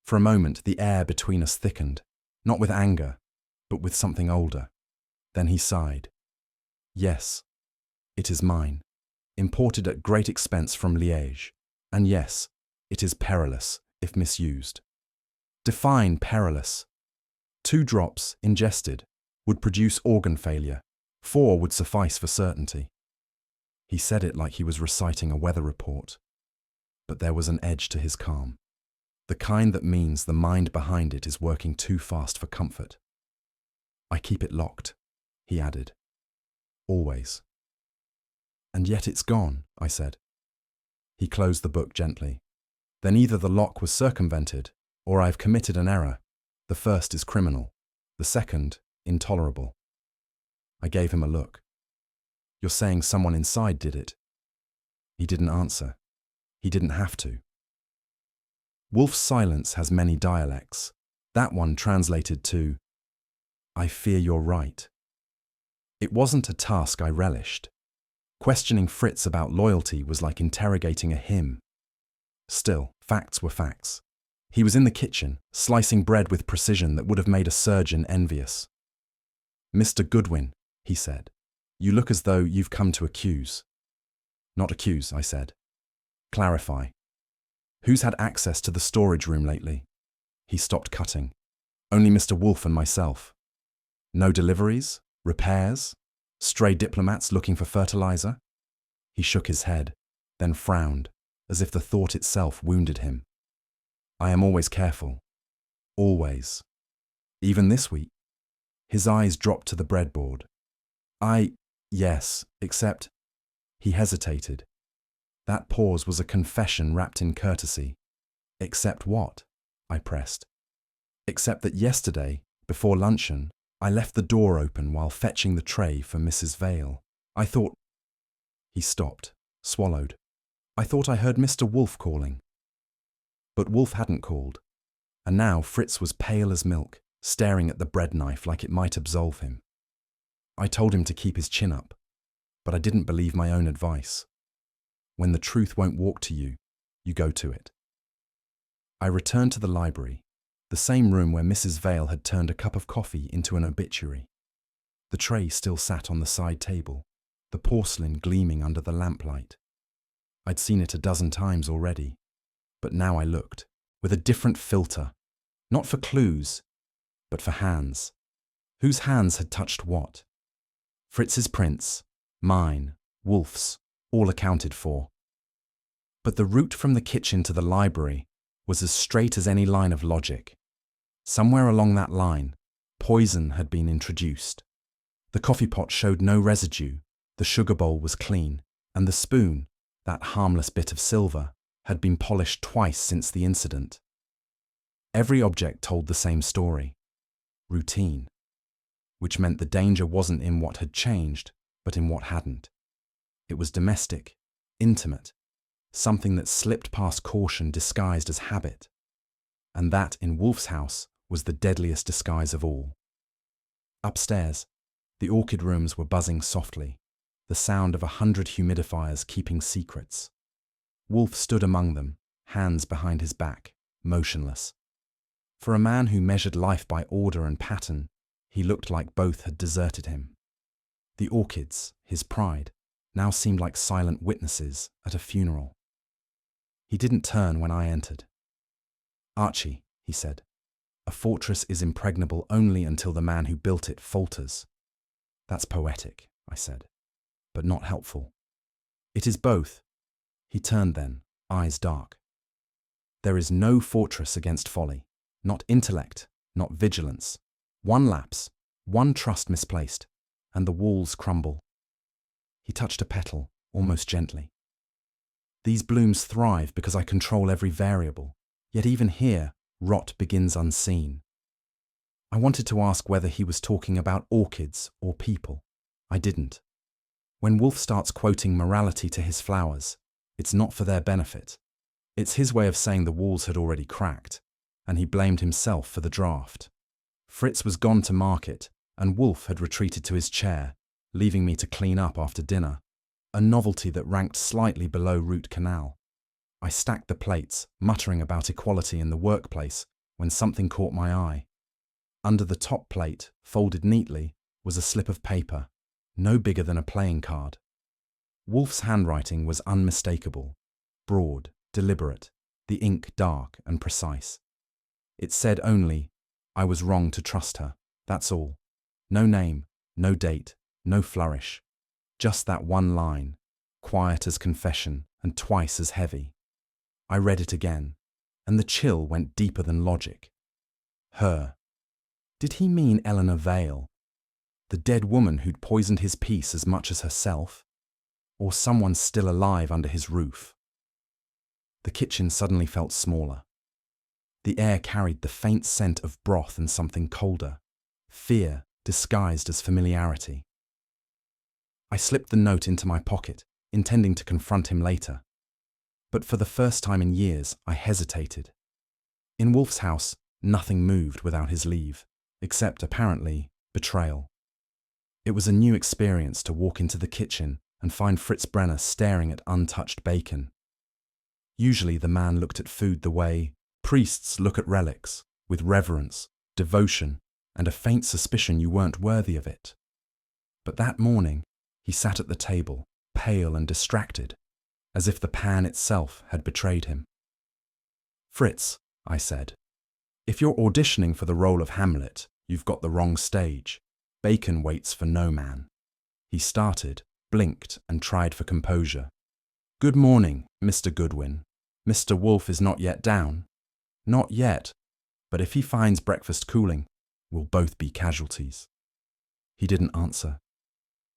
For a moment, the air between us thickened, not with anger, but with something older. Then he sighed. "Yes, it is mine, imported at great expense from Liège. And yes, it is perilous, if misused." Define perilous. 2 drops, ingested, would produce organ failure. 4 would suffice for certainty. He said it like he was reciting a weather report. But there was an edge to his calm. The kind that means the mind behind it is working too fast for comfort. "I keep it locked," he added. "Always." "And yet it's gone," I said. He closed the book gently. "Then either the lock was circumvented, or I've committed an error. The first is criminal. The second, intolerable." I gave him a look. "You're saying someone inside did it?" He didn't answer. He didn't have to. Wolfe's silence has many dialects. That one translated to, "I fear you're right." It wasn't a task I relished. Questioning Fritz about loyalty was like interrogating a hymn. Still, facts were facts. He was in the kitchen, slicing bread with precision that would have made a surgeon envious. "Mr. Goodwin," he said, "you look as though you've come to accuse." "Not accuse," I said. "Clarify. Who's had access to the storage room lately?" He stopped cutting. "Only Mr. Wolfe and myself." "No deliveries? Repairs? Stray diplomats looking for fertilizer?" He shook his head, then frowned, as if the thought itself wounded him. "I am always careful. Always. Even this week." His eyes dropped to the breadboard. Yes, except..." He hesitated. That pause was a confession wrapped in courtesy. "Except what?" I pressed. "Except that yesterday, before luncheon, I left the door open while fetching the tray for Mrs. Vale. I thought..." He stopped, swallowed. "I thought I heard Mr. Wolfe calling." But Wolfe hadn't called, and now Fritz was pale as milk, staring at the bread knife like it might absolve him. I told him to keep his chin up, but I didn't believe my own advice. When the truth won't walk to you, you go to it. I returned to the library, the same room where Mrs. Vale had turned a cup of coffee into an obituary. The tray still sat on the side table, the porcelain gleaming under the lamplight. I'd seen it a dozen times already, but now I looked, with a different filter, not for clues, but for hands. Whose hands had touched what? Fritz's prints, mine, Wolfe's, all accounted for. But the route from the kitchen to the library was as straight as any line of logic. Somewhere along that line, poison had been introduced. The coffee pot showed no residue, the sugar bowl was clean, and the spoon, that harmless bit of silver, had been polished twice since the incident. Every object told the same story. Routine. Which meant the danger wasn't in what had changed, but in what hadn't. It was domestic, intimate, something that slipped past caution disguised as habit. And that, in Wolfe's house, was the deadliest disguise of all. Upstairs, the orchid rooms were buzzing softly, the sound of 100 humidifiers keeping secrets. Wolfe stood among them, hands behind his back, motionless. For a man who measured life by order and pattern, he looked like both had deserted him. The orchids, his pride, now seemed like silent witnesses at a funeral. He didn't turn when I entered. "Archie," he said, "a fortress is impregnable only until the man who built it falters." "That's poetic," I said, "but not helpful." "It is both." He turned then, eyes dark. "There is no fortress against folly, not intellect, not vigilance. One lapse, one trust misplaced, and the walls crumble." He touched a petal, almost gently. "These blooms thrive because I control every variable, yet even here, rot begins unseen." I wanted to ask whether he was talking about orchids or people. I didn't. When Wolfe starts quoting morality to his flowers, it's not for their benefit. It's his way of saying the walls had already cracked, and he blamed himself for the draft. Fritz was gone to market, and Wolfe had retreated to his chair, leaving me to clean up after dinner, a novelty that ranked slightly below root canal. I stacked the plates, muttering about equality in the workplace, when something caught my eye. Under the top plate, folded neatly, was a slip of paper, no bigger than a playing card. Wolfe's handwriting was unmistakable, broad, deliberate, the ink dark and precise. It said only, "I was wrong to trust her, that's all." No name, no date, no flourish. Just that one line, quiet as confession and twice as heavy. I read it again, and the chill went deeper than logic. Her. Did he mean Eleanor Vale? The dead woman who'd poisoned his peace as much as herself? Or someone still alive under his roof? The kitchen suddenly felt smaller. The air carried the faint scent of broth and something colder, fear disguised as familiarity. I slipped the note into my pocket, intending to confront him later. But for the first time in years, I hesitated. In Wolfe's house, nothing moved without his leave, except, apparently, betrayal. It was a new experience to walk into the kitchen and find Fritz Brenner staring at untouched bacon. Usually the man looked at food the way priests look at relics, with reverence, devotion, and a faint suspicion you weren't worthy of it. But that morning, he sat at the table, pale and distracted, as if the pan itself had betrayed him. "Fritz," I said, "if you're auditioning for the role of Hamlet, you've got the wrong stage. Bacon waits for no man." He started, blinked, and tried for composure. "Good morning, Mr. Goodwin. Mr. Wolfe is not yet down?" "Not yet, but if he finds breakfast cooling, we'll both be casualties." He didn't answer.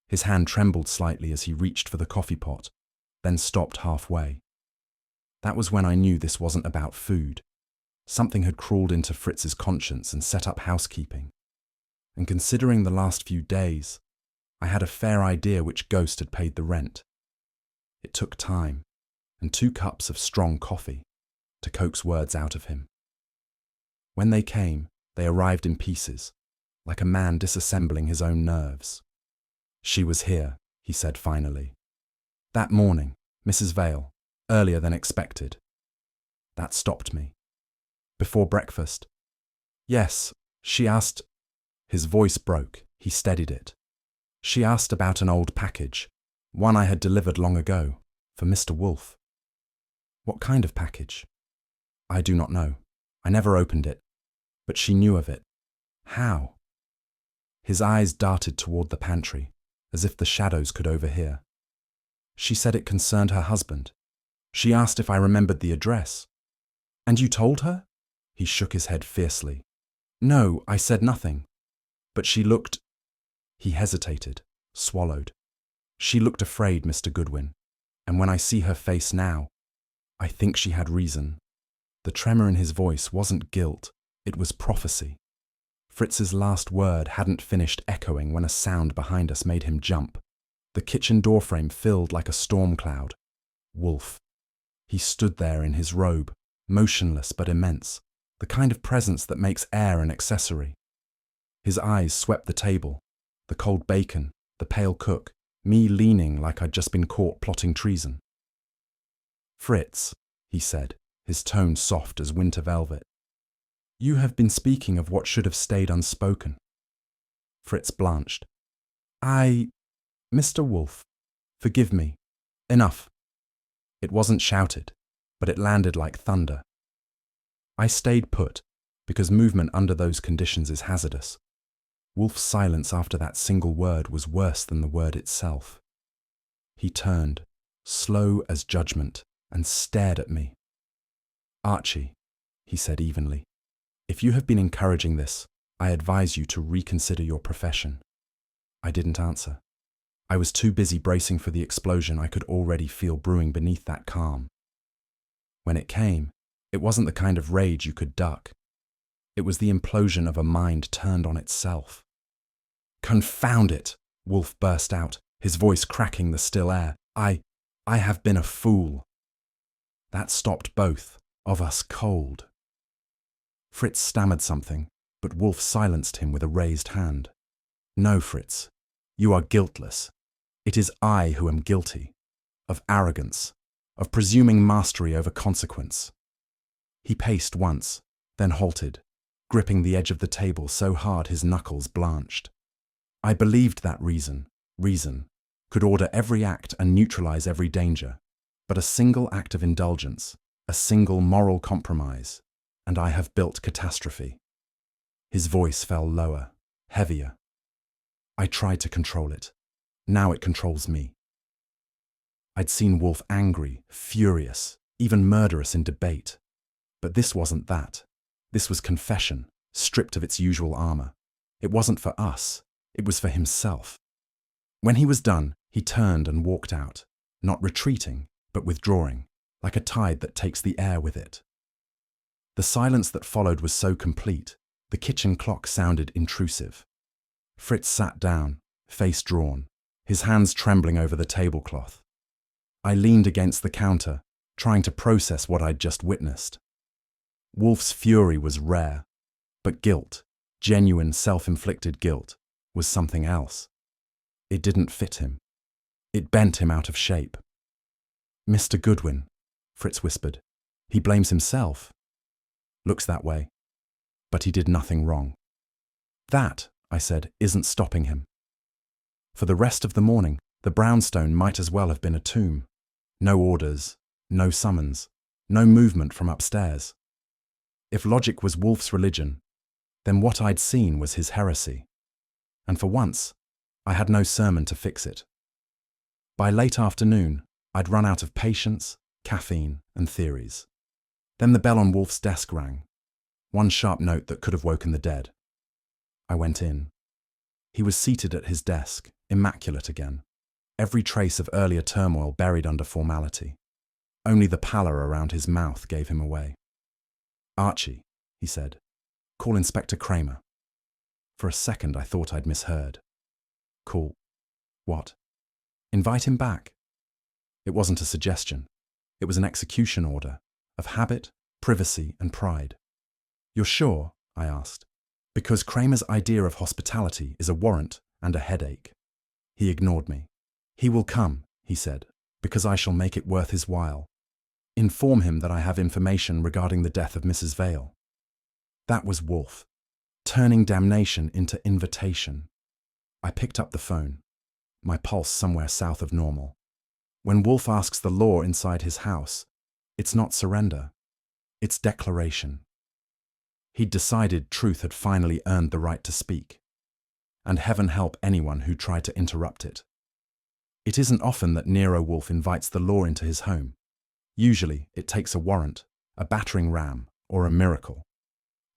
His hand trembled slightly as he reached for the coffee pot, then stopped halfway. That was when I knew this wasn't about food. Something had crawled into Fritz's conscience and set up housekeeping. And considering the last few days, I had a fair idea which ghost had paid the rent. It took time, and 2 cups of strong coffee, to coax words out of him. When they came, they arrived in pieces, like a man disassembling his own nerves. "She was here," he said finally. "That morning, Mrs. Vale, earlier than expected." That stopped me. "Before breakfast?" "Yes, she asked..." His voice broke, he steadied it. "She asked about an old package, one I had delivered long ago, for Mr. Wolfe." "What kind of package?" "I do not know. I never opened it. But she knew of it." "How?" His eyes darted toward the pantry, as if the shadows could overhear. "She said it concerned her husband. She asked if I remembered the address." "And you told her?" He shook his head fiercely. "No, I said nothing. But she looked..." He hesitated, swallowed. "She looked afraid, Mr. Goodwin, and when I see her face now, I think she had reason." The tremor in his voice wasn't guilt, it was prophecy. Fritz's last word hadn't finished echoing when a sound behind us made him jump. The kitchen doorframe filled like a storm cloud. Wolfe. He stood there in his robe, motionless but immense, the kind of presence that makes air an accessory. His eyes swept the table, the cold bacon, the pale cook, me leaning like I'd just been caught plotting treason. "Fritz," he said, his tone soft as winter velvet, "you have been speaking of what should have stayed unspoken." Fritz blanched. Mr. Wolfe, forgive me. Enough." It wasn't shouted, but it landed like thunder. I stayed put, because movement under those conditions is hazardous. Wolfe's silence after that single word was worse than the word itself. He turned, slow as judgment, and stared at me. "Archie," he said evenly, "if you have been encouraging this, I advise you to reconsider your profession." I didn't answer. I was too busy bracing for the explosion I could already feel brewing beneath that calm. When it came, it wasn't the kind of rage you could duck. It was the implosion of a mind turned on itself. "Confound it!" Wolfe burst out, his voice cracking the still air. I have been a fool." That stopped both of us cold. Fritz stammered something, but Wolfe silenced him with a raised hand. "No, Fritz, you are guiltless. It is I who am guilty. Of arrogance, of presuming mastery over consequence." He paced once, then halted, gripping the edge of the table so hard his knuckles blanched. I believed that reason, could order every act and neutralize every danger, but a single act of indulgence, a single moral compromise, and I have built catastrophe. His voice fell lower, heavier. I tried to control it. Now it controls me. I'd seen Wolfe angry, furious, even murderous in debate. But this wasn't that. This was confession, stripped of its usual armor. It wasn't for us. It was for himself. When he was done, he turned and walked out, not retreating, but withdrawing, like a tide that takes the air with it. The silence that followed was so complete, the kitchen clock sounded intrusive. Fritz sat down, face drawn, his hands trembling over the tablecloth. I leaned against the counter, trying to process what I'd just witnessed. Wolfe's fury was rare, but guilt, genuine self-inflicted guilt, was something else. It didn't fit him. It bent him out of shape. "Mr. Goodwin," Fritz whispered. "He blames himself." "Looks that way. But he did nothing wrong." "That," I said, "isn't stopping him." For the rest of the morning, the Brownstone might as well have been a tomb. No orders, no summons, no movement from upstairs. If logic was Wolfe's religion, then what I'd seen was his heresy. And for once, I had no sermon to fix it. By late afternoon, I'd run out of patience, caffeine, and theories. Then the bell on Wolfe's desk rang, one sharp note that could have woken the dead. I went in. He was seated at his desk, immaculate again, every trace of earlier turmoil buried under formality. Only the pallor around his mouth gave him away. "Archie," he said, "call Inspector Kramer." For a second I thought I'd misheard. "Call? What? Invite him back?" It wasn't a suggestion. It was an execution order, of habit, privacy, and pride. "You're sure?" I asked. "Because Kramer's idea of hospitality is a warrant and a headache." He ignored me. "He will come," he said, "because I shall make it worth his while. Inform him that I have information regarding the death of Mrs. Vale." That was Wolfe, turning damnation into invitation. I picked up the phone, my pulse somewhere south of normal. When Wolfe asks the law inside his house, it's not surrender, it's declaration. He'd decided truth had finally earned the right to speak. And heaven help anyone who tried to interrupt it. It isn't often that Nero Wolfe invites the law into his home. Usually, it takes a warrant, a battering ram, or a miracle.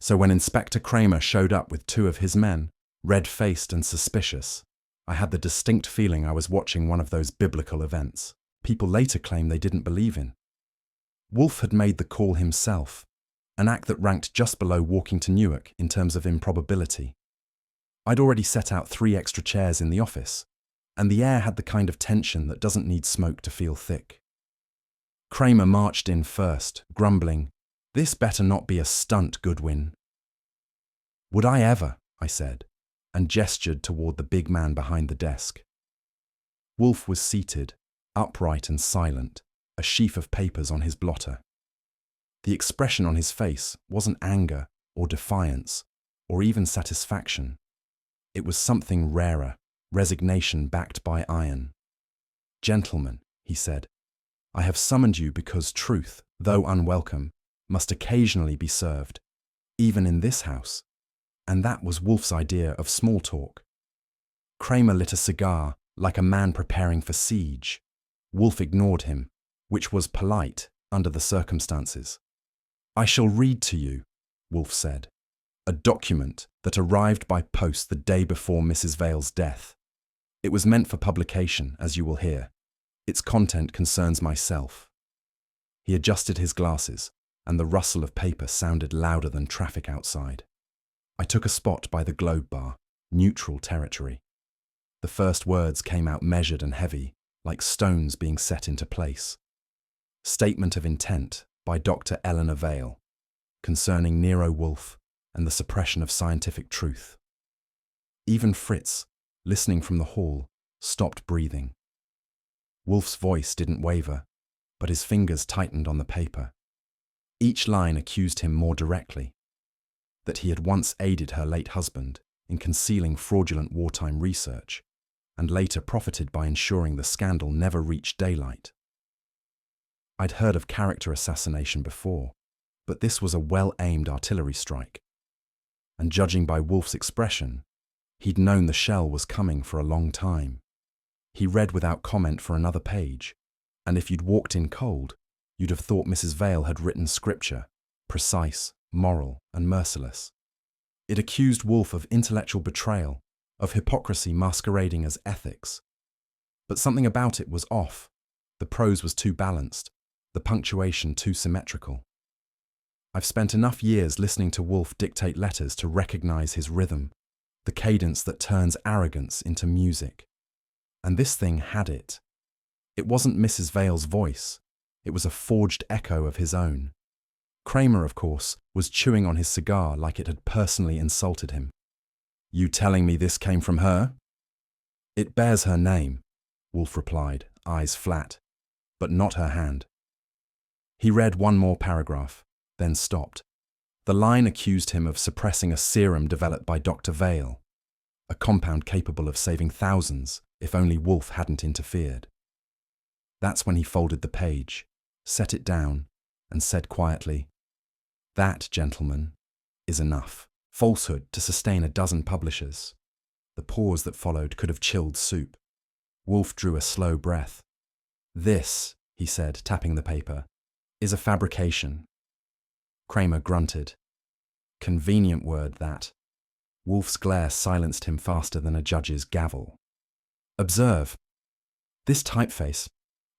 So when Inspector Kramer showed up with two of his men, red-faced and suspicious, I had the distinct feeling I was watching one of those biblical events people later claim they didn't believe in. Wolfe had made the call himself, an act that ranked just below walking to Newark in terms of improbability. I'd already set out 3 extra chairs in the office, and the air had the kind of tension that doesn't need smoke to feel thick. Kramer marched in first, grumbling, This better not be a stunt, Goodwin. Would I ever, I said, and gestured toward the big man behind the desk. Wolfe was seated, upright and silent, a sheaf of papers on his blotter. The expression on his face wasn't anger or defiance or even satisfaction. It was something rarer, resignation backed by iron. Gentlemen, he said, I have summoned you because truth, though unwelcome, must occasionally be served, even in this house. And that was Wolfe's idea of small talk. Kramer lit a cigar like a man preparing for siege. Wolfe ignored him, which was polite under the circumstances. I shall read to you, Wolfe said, a document that arrived by post the day before Mrs. Vale's death. It was meant for publication, as you will hear. Its content concerns myself. He adjusted his glasses, and the rustle of paper sounded louder than traffic outside. I took a spot by the Globe Bar, neutral territory. The first words came out measured and heavy, like stones being set into place. Statement of intent by Dr. Eleanor Vale, concerning Nero Wolfe and the suppression of scientific truth. Even Fritz, listening from the hall, stopped breathing. Wolfe's voice didn't waver, but his fingers tightened on the paper. Each line accused him more directly. That he had once aided her late husband in concealing fraudulent wartime research, and later profited by ensuring the scandal never reached daylight. I'd heard of character assassination before, but this was a well-aimed artillery strike. And judging by Wolfe's expression, he'd known the shell was coming for a long time. He read without comment for another page, and if you'd walked in cold, you'd have thought Mrs. Vale had written scripture, precise, moral, and merciless. It accused Wolfe of intellectual betrayal, of hypocrisy masquerading as ethics. But something about it was off. The prose was too balanced, the punctuation too symmetrical. I've spent enough years listening to Wolfe dictate letters to recognize his rhythm, the cadence that turns arrogance into music. And this thing had it. It wasn't Mrs. Vale's voice. It was a forged echo of his own. Kramer, of course, was chewing on his cigar like it had personally insulted him. You telling me this came from her? It bears her name, Wolfe replied, eyes flat, but not her hand. He read one more paragraph, then stopped. The line accused him of suppressing a serum developed by Dr. Vale, a compound capable of saving thousands if only Wolfe hadn't interfered. That's when he folded the page, set it down, and said quietly, That, gentlemen, is enough. Falsehood to sustain a dozen publishers. The pause that followed could have chilled soup. Wolfe drew a slow breath. This, he said, tapping the paper, is a fabrication. Kramer grunted. Convenient word, that. Wolfe's glare silenced him faster than a judge's gavel. Observe. This typeface,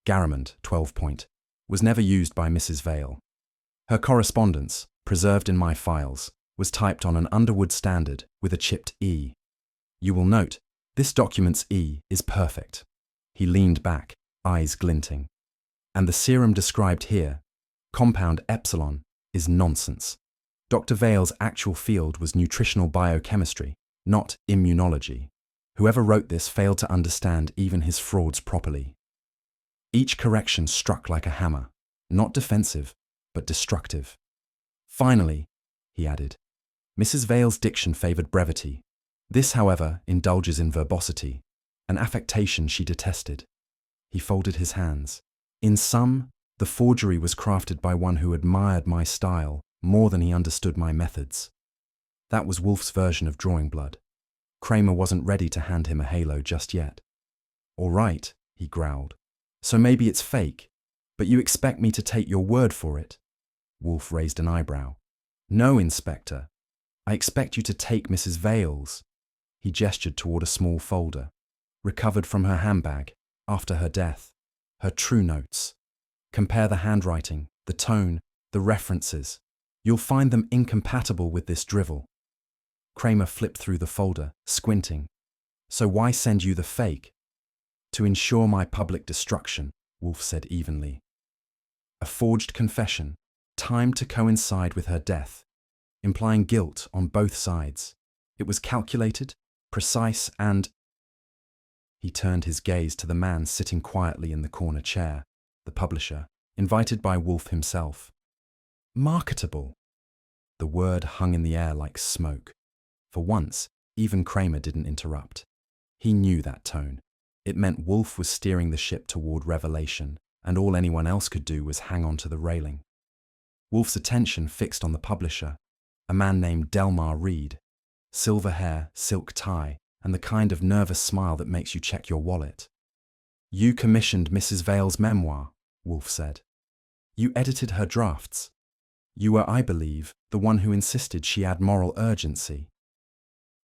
Garamond, 12-point, was never used by Mrs. Vale. Her correspondence, preserved in my files, was typed on an Underwood standard with a chipped E. You will note, this document's E is perfect. He leaned back, eyes glinting. And the serum described here, compound epsilon, is nonsense. Dr. Vale's actual field was nutritional biochemistry, not immunology. Whoever wrote this failed to understand even his frauds properly. Each correction struck like a hammer, not defensive, but destructive. Finally, he added, Mrs. Vale's diction favoured brevity. This, however, indulges in verbosity, an affectation she detested. He folded his hands. In sum, the forgery was crafted by one who admired my style more than he understood my methods. That was Wolfe's version of drawing blood. Kramer wasn't ready to hand him a halo just yet. All right, he growled. So maybe it's fake, but you expect me to take your word for it? Wolfe raised an eyebrow. No, Inspector. I expect you to take Mrs. Vale's. He gestured toward a small folder, recovered from her handbag after her death, her true notes. Compare the handwriting, the tone, the references. You'll find them incompatible with this drivel. Kramer flipped through the folder, squinting. So why send you the fake? To ensure my public destruction, Wolfe said evenly. A forged confession, timed to coincide with her death, implying guilt on both sides. It was calculated, precise, and... He turned his gaze to the man sitting quietly in the corner chair, the publisher, invited by Wolfe himself. Marketable. The word hung in the air like smoke. For once, even Kramer didn't interrupt. He knew that tone. It meant Wolfe was steering the ship toward revelation, and all anyone else could do was hang on to the railing. Wolfe's attention fixed on the publisher, a man named Delmar Reed. Silver hair, silk tie, and the kind of nervous smile that makes you check your wallet. You commissioned Mrs. Vale's memoir, Wolfe said. You edited her drafts. You were, I believe, the one who insisted she add moral urgency.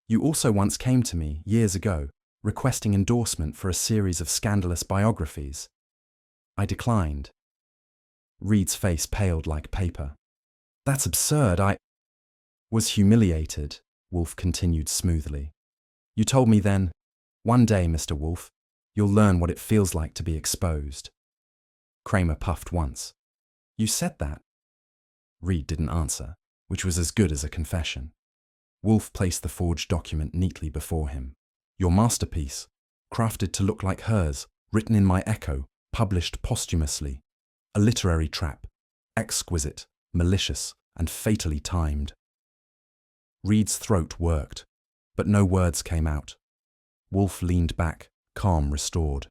You also once came to me, years ago, requesting endorsement for a series of scandalous biographies. I declined. Reed's face paled like paper. That's absurd. I was humiliated, Wolfe continued smoothly. You told me then, one day, Mr. Wolfe, you'll learn what it feels like to be exposed. Kramer puffed once. You said that? Reed didn't answer, which was as good as a confession. Wolfe placed the forged document neatly before him. Your masterpiece, crafted to look like hers, written in my echo, published posthumously. A literary trap, exquisite, malicious, and fatally timed. Reed's throat worked, but no words came out. Wolfe leaned back, calm restored.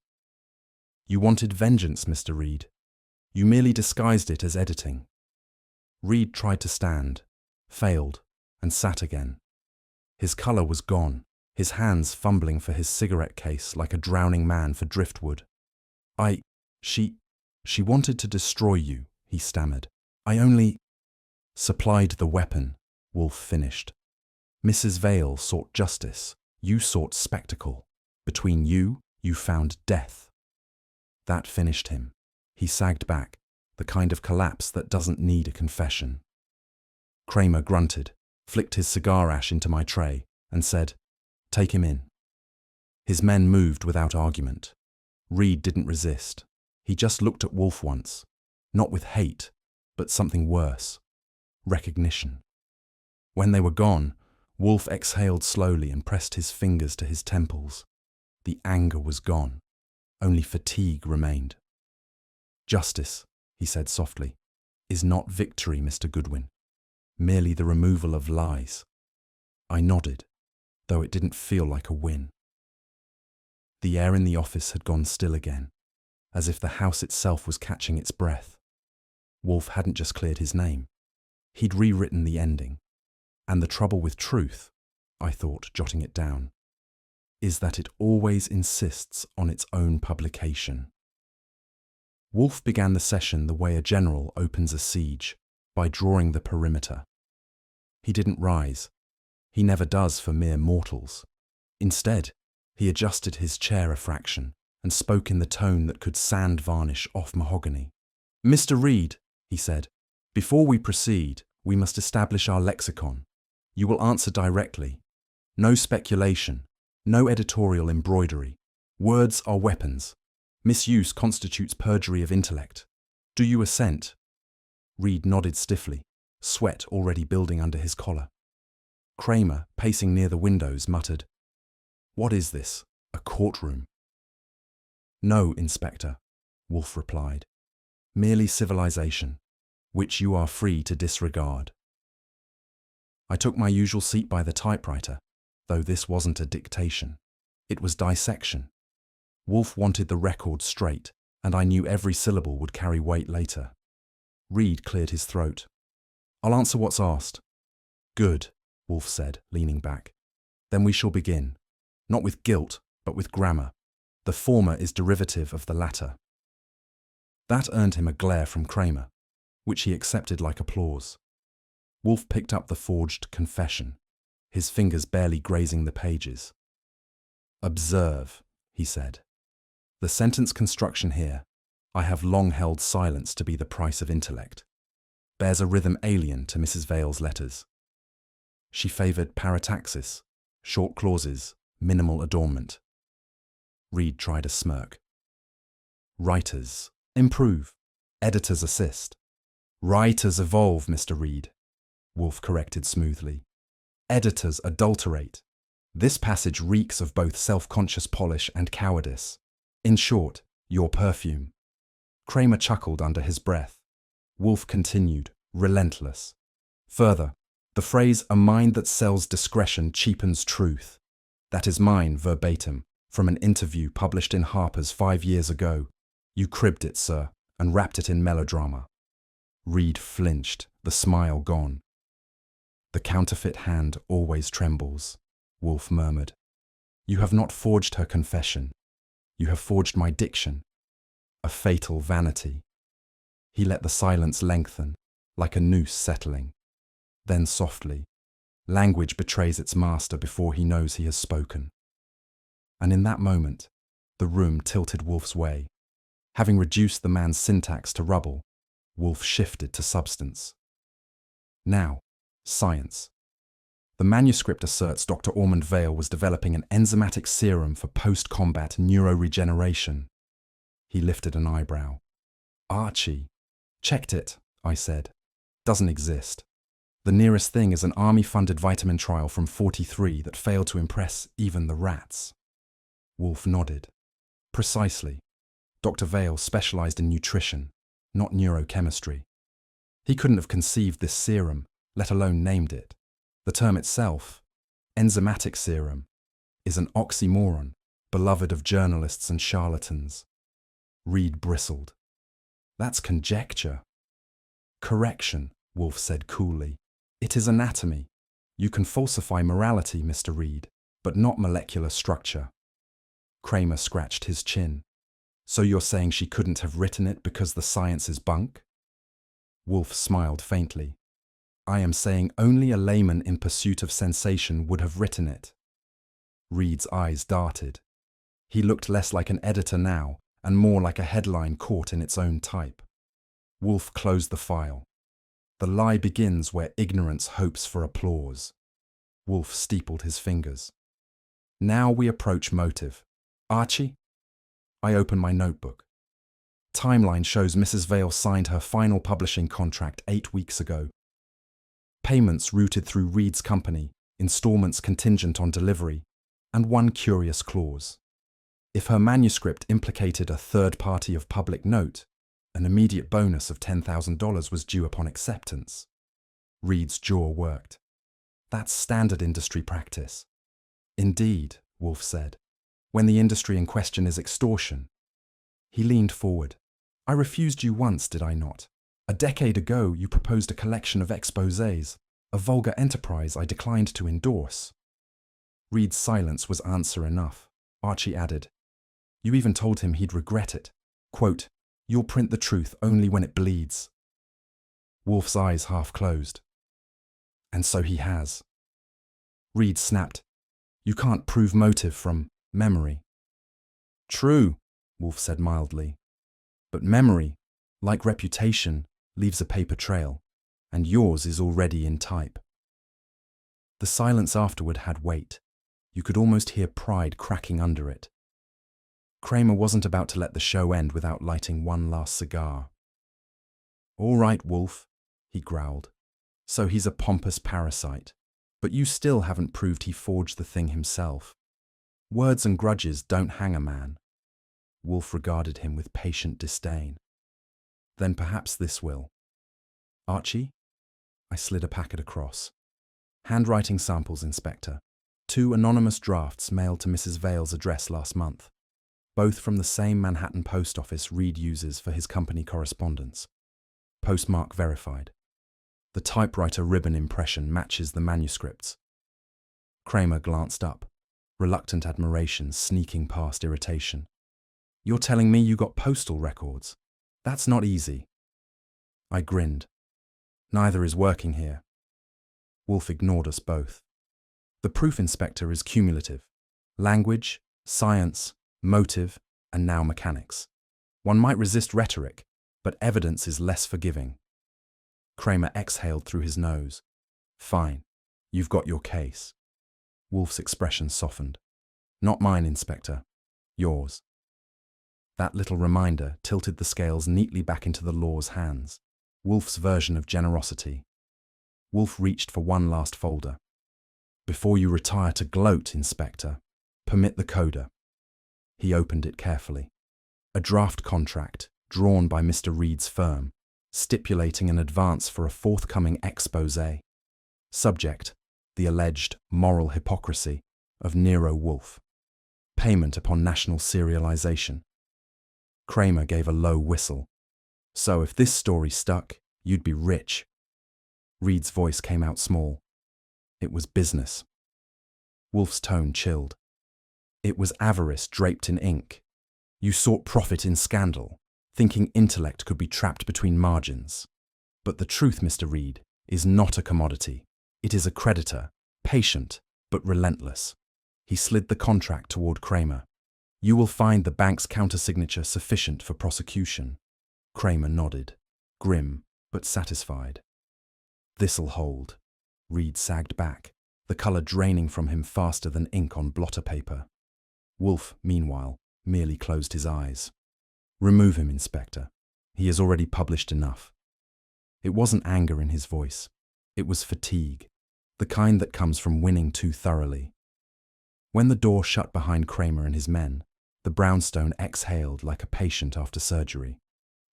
You wanted vengeance, Mr. Reed. You merely disguised it as editing. Reed tried to stand, failed, and sat again. His colour was gone, his hands fumbling for his cigarette case like a drowning man for driftwood. She wanted to destroy you, he stammered. I only supplied the weapon, Wolfe finished. Mrs. Vale sought justice, you sought spectacle. Between you, you found death. That finished him. He sagged back, the kind of collapse that doesn't need a confession. Kramer grunted, flicked his cigar ash into my tray, and said, Take him in. His men moved without argument. Reed didn't resist. He just looked at Wolfe once, not with hate, but something worse, recognition. When they were gone, Wolfe exhaled slowly and pressed his fingers to his temples. The anger was gone. Only fatigue remained. Justice, he said softly, is not victory, Mr. Goodwin. Merely the removal of lies. I nodded, though it didn't feel like a win. The air in the office had gone still again, as if the house itself was catching its breath. Wolfe hadn't just cleared his name. He'd rewritten the ending. And the trouble with truth, I thought, jotting it down, is that it always insists on its own publication. Wolfe began the session the way a general opens a siege, by drawing the perimeter. He didn't rise. He never does for mere mortals. Instead, he adjusted his chair a fraction and spoke in the tone that could sand varnish off mahogany. Mr. Reed, he said, before we proceed, we must establish our lexicon. You will answer directly. No speculation, no editorial embroidery. Words are weapons. Misuse constitutes perjury of intellect. Do you assent? Reed nodded stiffly, sweat already building under his collar. Kramer, pacing near the windows, muttered, What is this? A courtroom? No, Inspector, Wolfe replied. Merely civilization, which you are free to disregard. I took my usual seat by the typewriter, though this wasn't a dictation. It was dissection. Wolfe wanted the record straight, and I knew every syllable would carry weight later. Reed cleared his throat. I'll answer what's asked. Good, Wolfe said, leaning back. Then we shall begin. Not with guilt, but with grammar. The former is derivative of the latter. That earned him a glare from Kramer, which he accepted like applause. Wolfe picked up the forged confession, his fingers barely grazing the pages. Observe, he said. The sentence construction here, I have long held silence to be the price of intellect, bears a rhythm alien to Mrs. Vale's letters. She favoured parataxis, short clauses, minimal adornment. Reed tried a smirk. Writers improve, editors assist. Writers evolve, Mr. Reed, Wolfe corrected smoothly. Editors adulterate. This passage reeks of both self-conscious polish and cowardice. In short, your perfume. Kramer chuckled under his breath. Wolfe continued, relentless. Further, the phrase, "a mind that sells discretion cheapens truth." That is mine, verbatim, from an interview published in Harper's 5 years ago. You cribbed it, sir, and wrapped it in melodrama. Reed flinched, the smile gone. The counterfeit hand always trembles, Wolfe murmured. You have not forged her confession. You have forged my diction. A fatal vanity. He let the silence lengthen, like a noose settling. Then softly, language betrays its master before he knows he has spoken. And in that moment, the room tilted Wolfe's way. Having reduced the man's syntax to rubble, Wolfe shifted to substance. Now, science. The manuscript asserts Dr. Ormond Vale was developing an enzymatic serum for post-combat neuroregeneration. He lifted an eyebrow. Archie. Checked it, I said. Doesn't exist. The nearest thing is an army-funded vitamin trial from '43 that failed to impress even the rats. Wolfe nodded. Precisely. Dr. Vale specialized in nutrition, not neurochemistry. He couldn't have conceived this serum, let alone named it. The term itself, enzymatic serum, is an oxymoron, beloved of journalists and charlatans. Reed bristled. That's conjecture. Correction, Wolfe said coolly. It is anatomy. You can falsify morality, Mr. Reed, but not molecular structure. Kramer scratched his chin. So you're saying she couldn't have written it because the science is bunk? Wolfe smiled faintly. I am saying only a layman in pursuit of sensation would have written it. Reed's eyes darted. He looked less like an editor now, and more like a headline caught in its own type. Wolfe closed the file. The lie begins where ignorance hopes for applause. Wolfe steepled his fingers. Now we approach motive. Archie? I open my notebook. Timeline shows Mrs. Vale signed her final publishing contract 8 weeks ago. Payments routed through Reed's company, installments contingent on delivery, and one curious clause. If her manuscript implicated a third party of public note, an immediate bonus of $10,000 was due upon acceptance. Reed's jaw worked. That's standard industry practice. Indeed, Wolfe said, when the industry in question is extortion. He leaned forward. I refused you once, did I not? A decade ago, you proposed a collection of exposés, a vulgar enterprise I declined to endorse. Reed's silence was answer enough. Archie added, you even told him he'd regret it. Quote, you'll print the truth only when it bleeds. Wolfe's eyes half closed. And so he has. Reed snapped, you can't prove motive from memory. True, Wolfe said mildly. But memory, like reputation, leaves a paper trail, and yours is already in type. The silence afterward had weight. You could almost hear pride cracking under it. Kramer wasn't about to let the show end without lighting one last cigar. All right, Wolfe, he growled. So he's a pompous parasite. But you still haven't proved he forged the thing himself. Words and grudges don't hang a man. Wolfe regarded him with patient disdain. Then perhaps this will. Archie? I slid a packet across. Handwriting samples, Inspector. 2 anonymous drafts mailed to Mrs. Vale's address last month. Both from the same Manhattan post office Reed uses for his company correspondence. Postmark verified. The typewriter ribbon impression matches the manuscripts. Kramer glanced up, reluctant admiration sneaking past irritation. You're telling me you got postal records? That's not easy. I grinned. Neither is working here. Wolfe ignored us both. The proof, Inspector, is cumulative. Language, science, motive, and now mechanics. One might resist rhetoric, but evidence is less forgiving. Kramer exhaled through his nose. Fine, you've got your case. Wolfe's expression softened. Not mine, Inspector. Yours. That little reminder tilted the scales neatly back into the law's hands. Wolfe's version of generosity. Wolfe reached for one last folder. Before you retire to gloat, Inspector, permit the coda. He opened it carefully. A draft contract, drawn by Mr. Reed's firm, stipulating an advance for a forthcoming exposé. Subject, the alleged moral hypocrisy of Nero Wolfe. Payment upon national serialization. Kramer gave a low whistle. So if this story stuck, you'd be rich. Reed's voice came out small. It was business. Wolfe's tone chilled. It was avarice draped in ink. You sought profit in scandal, thinking intellect could be trapped between margins. But the truth, Mr. Reed, is not a commodity. It is a creditor, patient, but relentless. He slid the contract toward Kramer. You will find the bank's countersignature sufficient for prosecution. Kramer nodded, grim, but satisfied. This'll hold. Reed sagged back, the colour draining from him faster than ink on blotter paper. Wolfe, meanwhile, merely closed his eyes. Remove him, Inspector. He has already published enough. It wasn't anger in his voice. It was fatigue, the kind that comes from winning too thoroughly. When the door shut behind Kramer and his men, the Brownstone exhaled like a patient after surgery.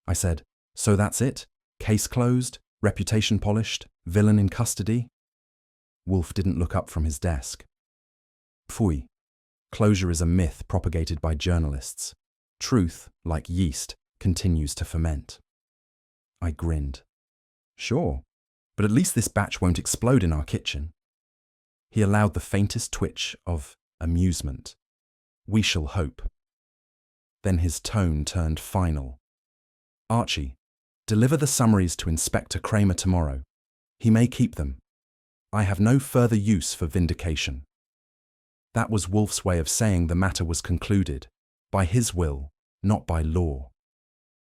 I said, so that's it? Case closed? Reputation polished? Villain in custody? Wolfe didn't look up from his desk. Pfui. Closure is a myth propagated by journalists. Truth, like yeast, continues to ferment. I grinned. Sure, but at least this batch won't explode in our kitchen. He allowed the faintest twitch of amusement. We shall hope. Then his tone turned final. Archie, deliver the summaries to Inspector Kramer tomorrow. He may keep them. I have no further use for vindication. That was Wolfe's way of saying the matter was concluded, by his will, not by law.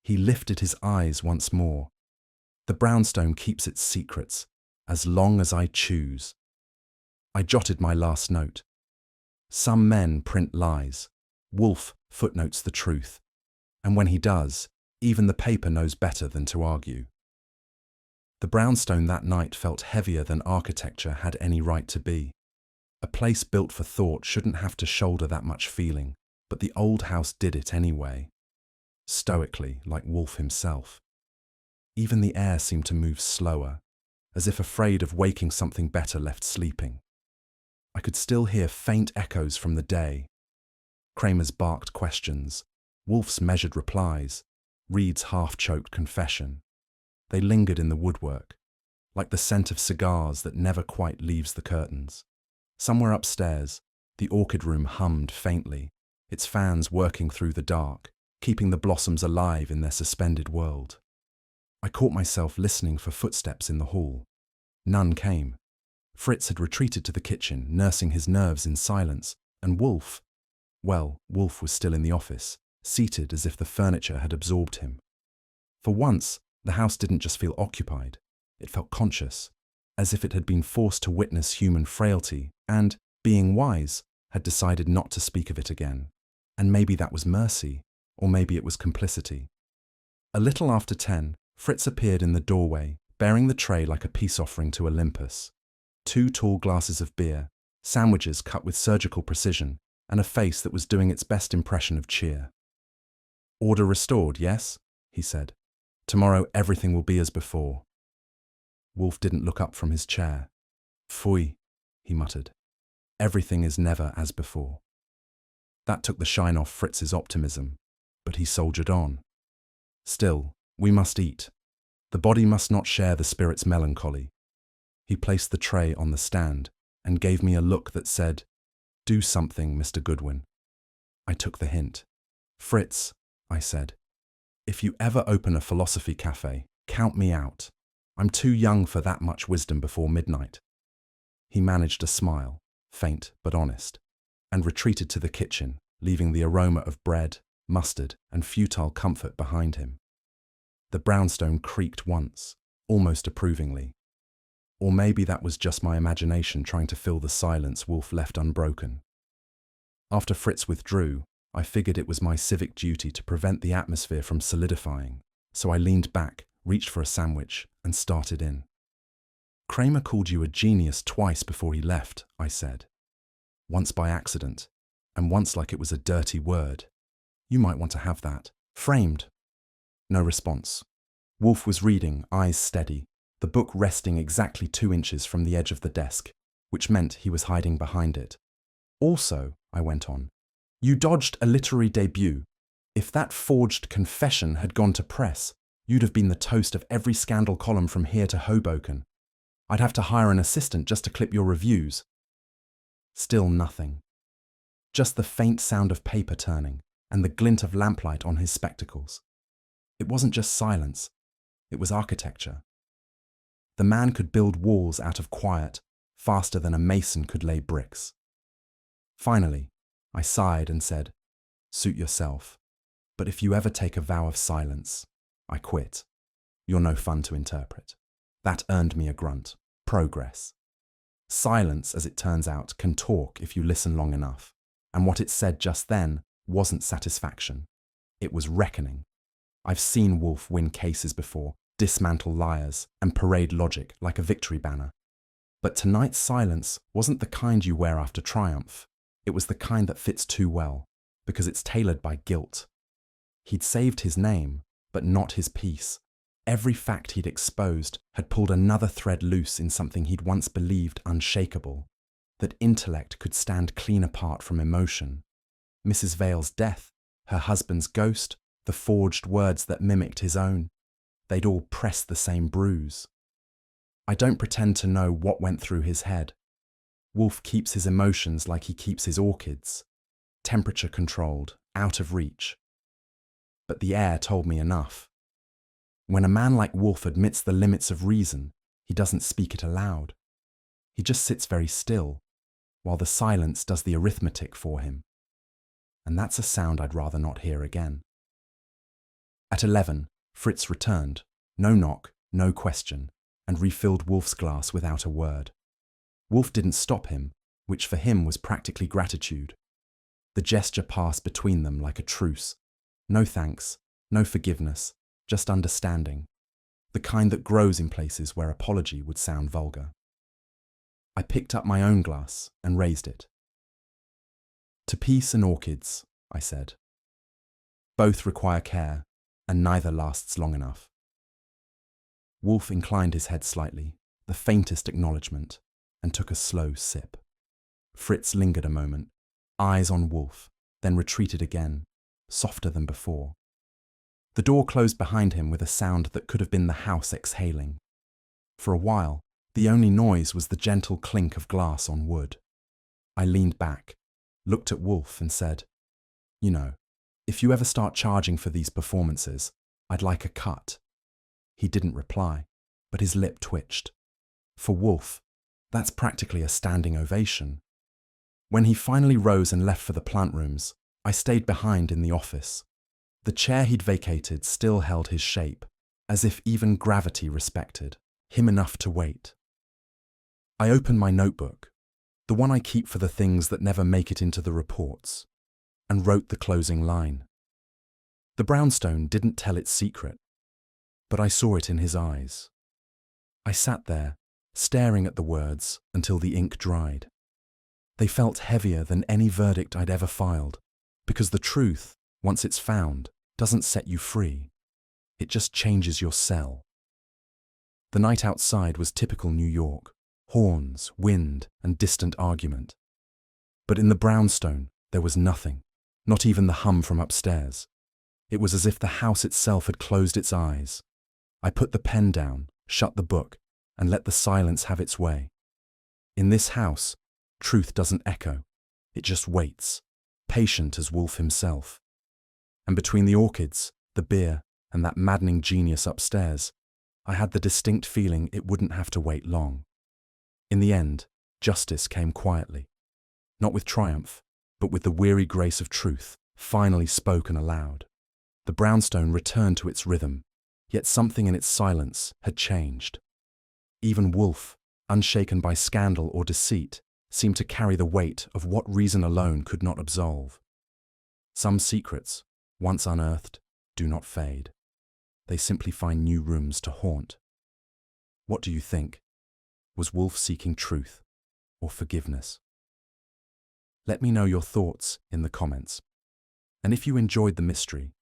He lifted his eyes once more. The Brownstone keeps its secrets, as long as I choose. I jotted my last note. Some men print lies. Wolfe footnotes the truth. And when he does, even the paper knows better than to argue. The Brownstone that night felt heavier than architecture had any right to be. A place built for thought shouldn't have to shoulder that much feeling, but the old house did it anyway. Stoically, like Wolfe himself. Even the air seemed to move slower, as if afraid of waking something better left sleeping. I could still hear faint echoes from the day. Kramer's barked questions, Wolfe's measured replies, Reed's half-choked confession. They lingered in the woodwork, like the scent of cigars that never quite leaves the curtains. Somewhere upstairs, the orchid room hummed faintly, its fans working through the dark, keeping the blossoms alive in their suspended world. I caught myself listening for footsteps in the hall. None came. Fritz had retreated to the kitchen, nursing his nerves in silence, and Wolfe was still in the office, seated as if the furniture had absorbed him. For once, the house didn't just feel occupied, it felt conscious, as if it had been forced to witness human frailty and, being wise, had decided not to speak of it again. And maybe that was mercy, or maybe it was complicity. A little after 10, Fritz appeared in the doorway, bearing the tray like a peace offering to Olympus. 2 tall glasses of beer, sandwiches cut with surgical precision, and a face that was doing its best impression of cheer. Order restored, yes? He said. Tomorrow everything will be as before. Wolfe didn't look up from his chair. Pfui, he muttered. Everything is never as before. That took the shine off Fritz's optimism, but he soldiered on. Still, we must eat. The body must not share the spirit's melancholy. He placed the tray on the stand and gave me a look that said, Do something, Mr. Goodwin. I took the hint. Fritz, I said, if you ever open a philosophy cafe, count me out. I'm too young for that much wisdom before midnight. He managed a smile, faint but honest, and retreated to the kitchen, leaving the aroma of bread, mustard, and futile comfort behind him. The Brownstone creaked once, almost approvingly. Or maybe that was just my imagination trying to fill the silence Wolfe left unbroken. After Fritz withdrew, I figured it was my civic duty to prevent the atmosphere from solidifying, so I leaned back, reached for a sandwich, and started in. "Kramer called you a genius twice before he left," I said. "Once by accident, and once like it was a dirty word. You might want to have that framed." No response. Wolfe was reading, eyes steady, the book resting exactly 2 inches from the edge of the desk, which meant he was hiding behind it. "Also," I went on, "you dodged a literary debut. If that forged confession had gone to press, you'd have been the toast of every scandal column from here to Hoboken. I'd have to hire an assistant just to clip your reviews." Still nothing. Just the faint sound of paper turning and the glint of lamplight on his spectacles. It wasn't just silence, it was architecture. The man could build walls out of quiet faster than a mason could lay bricks. Finally, I sighed and said, "Suit yourself. But if you ever take a vow of silence, I quit. You're no fun to interpret." That earned me a grunt. Progress. Silence, as it turns out, can talk if you listen long enough. And what it said just then wasn't satisfaction. It was reckoning. I've seen Wolfe win cases before, dismantle liars, and parade logic like a victory banner. But tonight's silence wasn't the kind you wear after triumph. It was the kind that fits too well, because it's tailored by guilt. He'd saved his name, but not his peace. Every fact he'd exposed had pulled another thread loose in something he'd once believed unshakable, that intellect could stand clean apart from emotion. Mrs. Vale's death, her husband's ghost, the forged words that mimicked his own, they'd all pressed the same bruise. I don't pretend to know what went through his head. Wolfe keeps his emotions like he keeps his orchids, temperature controlled, out of reach. But the air told me enough. When a man like Wolfe admits the limits of reason, he doesn't speak it aloud. He just sits very still, while the silence does the arithmetic for him. And that's a sound I'd rather not hear again. At 11, Fritz returned, no knock, no question, and refilled Wolfe's glass without a word. Wolfe didn't stop him, which for him was practically gratitude. The gesture passed between them like a truce. No thanks, no forgiveness, just understanding. The kind that grows in places where apology would sound vulgar. I picked up my own glass and raised it. "To peace and orchids," I said. "Both require care, and neither lasts long enough." Wolfe inclined his head slightly, the faintest acknowledgement, and took a slow sip. Fritz lingered a moment, eyes on Wolfe, then retreated again, softer than before. The door closed behind him with a sound that could have been the house exhaling. For a while, the only noise was the gentle clink of glass on wood. I leaned back, looked at Wolfe and said, "You know, if you ever start charging for these performances, I'd like a cut." He didn't reply, but his lip twitched. For Wolfe, that's practically a standing ovation. When he finally rose and left for the plant rooms, I stayed behind in the office. The chair he'd vacated still held his shape, as if even gravity respected him enough to wait. I opened my notebook, the one I keep for the things that never make it into the reports, and wrote the closing line. The Brownstone didn't tell its secret, but I saw it in his eyes. I sat there, staring at the words until the ink dried. They felt heavier than any verdict I'd ever filed, because the truth, once it's found, doesn't set you free. It just changes your cell. The night outside was typical New York. Horns, wind, and distant argument. But in the Brownstone, there was nothing, not even the hum from upstairs. It was as if the house itself had closed its eyes. I put the pen down, shut the book, and let the silence have its way. In this house, truth doesn't echo. It just waits, patient as Wolfe himself. And between the orchids, the beer, and that maddening genius upstairs, I had the distinct feeling it wouldn't have to wait long. In the end, justice came quietly, not with triumph, but with the weary grace of truth, finally spoken aloud. The Brownstone returned to its rhythm, yet something in its silence had changed. Even Wolfe, unshaken by scandal or deceit, seemed to carry the weight of what reason alone could not absolve. Some secrets, once unearthed, do not fade. they simply find new rooms to haunt. What do you think? Was Wolfe seeking truth or forgiveness? Let me know your thoughts in the comments. And if you enjoyed the mystery,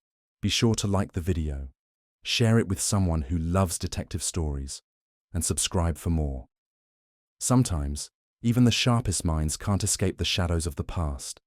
be sure to like the video, share it with someone who loves detective stories, and subscribe for more. Sometimes, even the sharpest minds can't escape the shadows of the past.